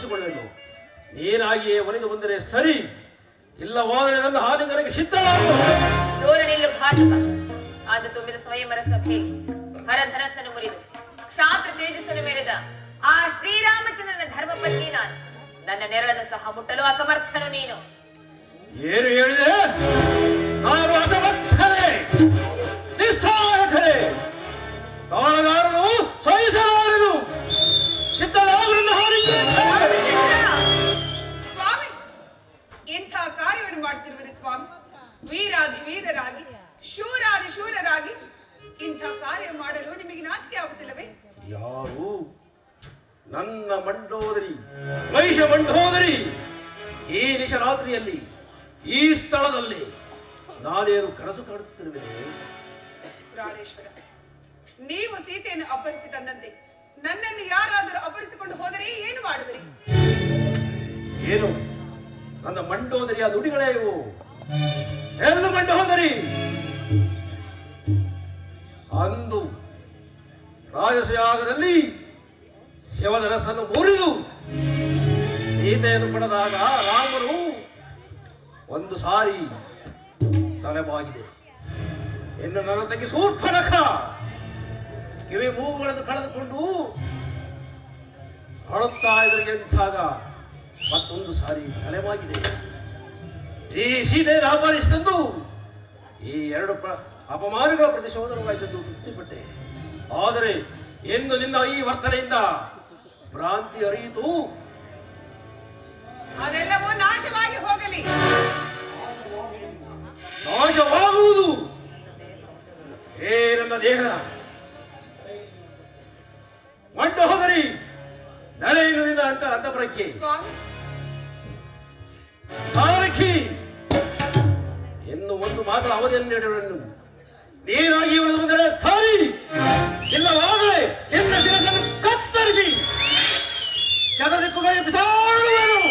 ಸಮರ್ಥಿಸಿಕೊಳ್ಳುವೆನು. ನೀನಾಗಿಯೇ ಒಲಿದು ಬಂದರೆ ಸರಿ, ಇಲ್ಲವಾದರೆ ನನ್ನ ಹಾಲಿಂಗನಿಗೆ ಸಿದ್ಧವಾಗುವ. ದೂರ ನಿಲ್ಲು ಘಾತಕ. ಅದು ತುಂಬಿದ ಸ್ವಯಂವರ ಸಭೆಯಲ್ಲಿ ಹರಧರಸ್ಸನ್ನು ಮುರಿದು ಕ್ಷಾತ್ರ ತೇಜಸ್ಸನ್ನು ಮೆರೆದ ಆ ಶ್ರೀರಾಮಚಂದ್ರನ ಧರ್ಮಪತ್ನಿ ನಾನು. ನನ್ನ ನೆರಳನ್ನು ಸಹ ಮುಟ್ಟಲು ಅಸಮರ್ಥನು ನೀನು. ಏನು ಹೇಳಿದೆ? ನಾನು ಅಸಮರ್ಥನೆ, ನಿಸ್ಸಹಾಯಕನೇ, ತಾಳಗಾರನು ಸಹಿಸಲಾರನು. ಸಿದ್ಧರಾಗಲು ಹಾಲಿಂಗ. ಸ್ವಾಮಿ, ಇಂಥ ಕಾರ್ಯವನ್ನು ಮಾಡ್ತಿರುವಿರಿ ಸ್ವಾಮಿ. ವೀರಾದಿ ವೀರರಾಗಿ, ಶೂರಾದಿ ಶೂರರಾಗಿ ಇಂಥ ಕಾರ್ಯ ಮಾಡಲು ನಿಮಗೆ ನಾಚಿಕೆ ಆಗುತ್ತಿಲ್ಲವೇ? ಯಾರು? ನನ್ನ ಮಂಡೋದರಿ, ಮಹಿಷ ಮಂಡೋದರಿ. ಈ ನಿಶರಾತ್ರಿಯಲ್ಲಿ ಈ ಸ್ಥಳದಲ್ಲಿ ನಾನೇನು ಕನಸು ಕಾಣುತ್ತಿರುವೆ? ಪ್ರಾಣೇಶ್ವರ, ನೀವು ಸೀತೆಯನ್ನು ಅಪಹರಿಸಿ ತಂದಂತೆ ನನ್ನನ್ನು ಯಾರಾದರೂ ಅಪಹರಿಸಿಕೊಂಡು ಹೋದರೆ ಏನು ಮಾಡುವಿರಿ? ಏನು ನನ್ನ ಮಂಡೋದರಿಯ ನುಡಿಗಳೇ ಇವು? ಎಲ್ಲ ಮಂಡೋದರಿ ಅಂದು ರಾಜಸಯಾಗದಲ್ಲಿ ಶಿವಧನಸ್ಸನ್ನು ಮುರಿದು ಸೀತೆಯನ್ನು ಪಡೆದಾಗ ರಾಮನು ಒಂದು ಸಾರಿ ತಲೆಬಾಗಿದೆ. ಇನ್ನು ನನ್ನ ತಂಗಿ ಶೂರ್ಪನಖ ಕಿವಿ ಮೂಗುಗಳನ್ನು ಕಳೆದುಕೊಂಡು ಅಳುತ್ತಾ ಎದುರಿಗೆಂತಾಗ ಮತ್ತೊಂದು ಸಾರಿ ತಲೆಬಾಗಿದೆ. ಈ ಸೀತೆಯನ್ನು ಅಪಹರಿಸಿದಂದು ಈ ಎರಡು ಅಪಮಾನಗಳ ಪ್ರತಿಶೋಧನವಾಯಿತು ತೃಪ್ತಿಪಟ್ಟೆ. ಆದರೆ ಎಂದು ನಿನ್ನ ಈ ವರ್ತನೆಯಿಂದ ಭ್ರಾಂತಿ ಅರಿಯಿತು. ಅದೆಲ್ಲವೂ ನಾಶವಾಗಿ ಹೋಗಲಿ. ನಾಶವಾಗುವುದು ಏ ನನ್ನ ದೇಹ ಮಂಡು ಹೋಗರಿ. ನಡೆಯನ್ನು ನಿನ್ನ ಅಂಟ ಅಂತಪುರಕ್ಕೆ ತಾರಕಿ ಇನ್ನು 1 ಮಾಸ ಅವಧಿಯನ್ನು ನೀಡಲು ನೀರಾಗಿ ಉಳಿದು ಬಂದರೆ ಸಾರಿ, ಇಲ್ಲವಾದರೆ ನಿನ್ನ ಶಿರಸ್ಸನ್ನು ಕತ್ತರಿಸಿ ಚದರಿಕ್ಕುಗಳಿಗೆ ಬಿಸಾ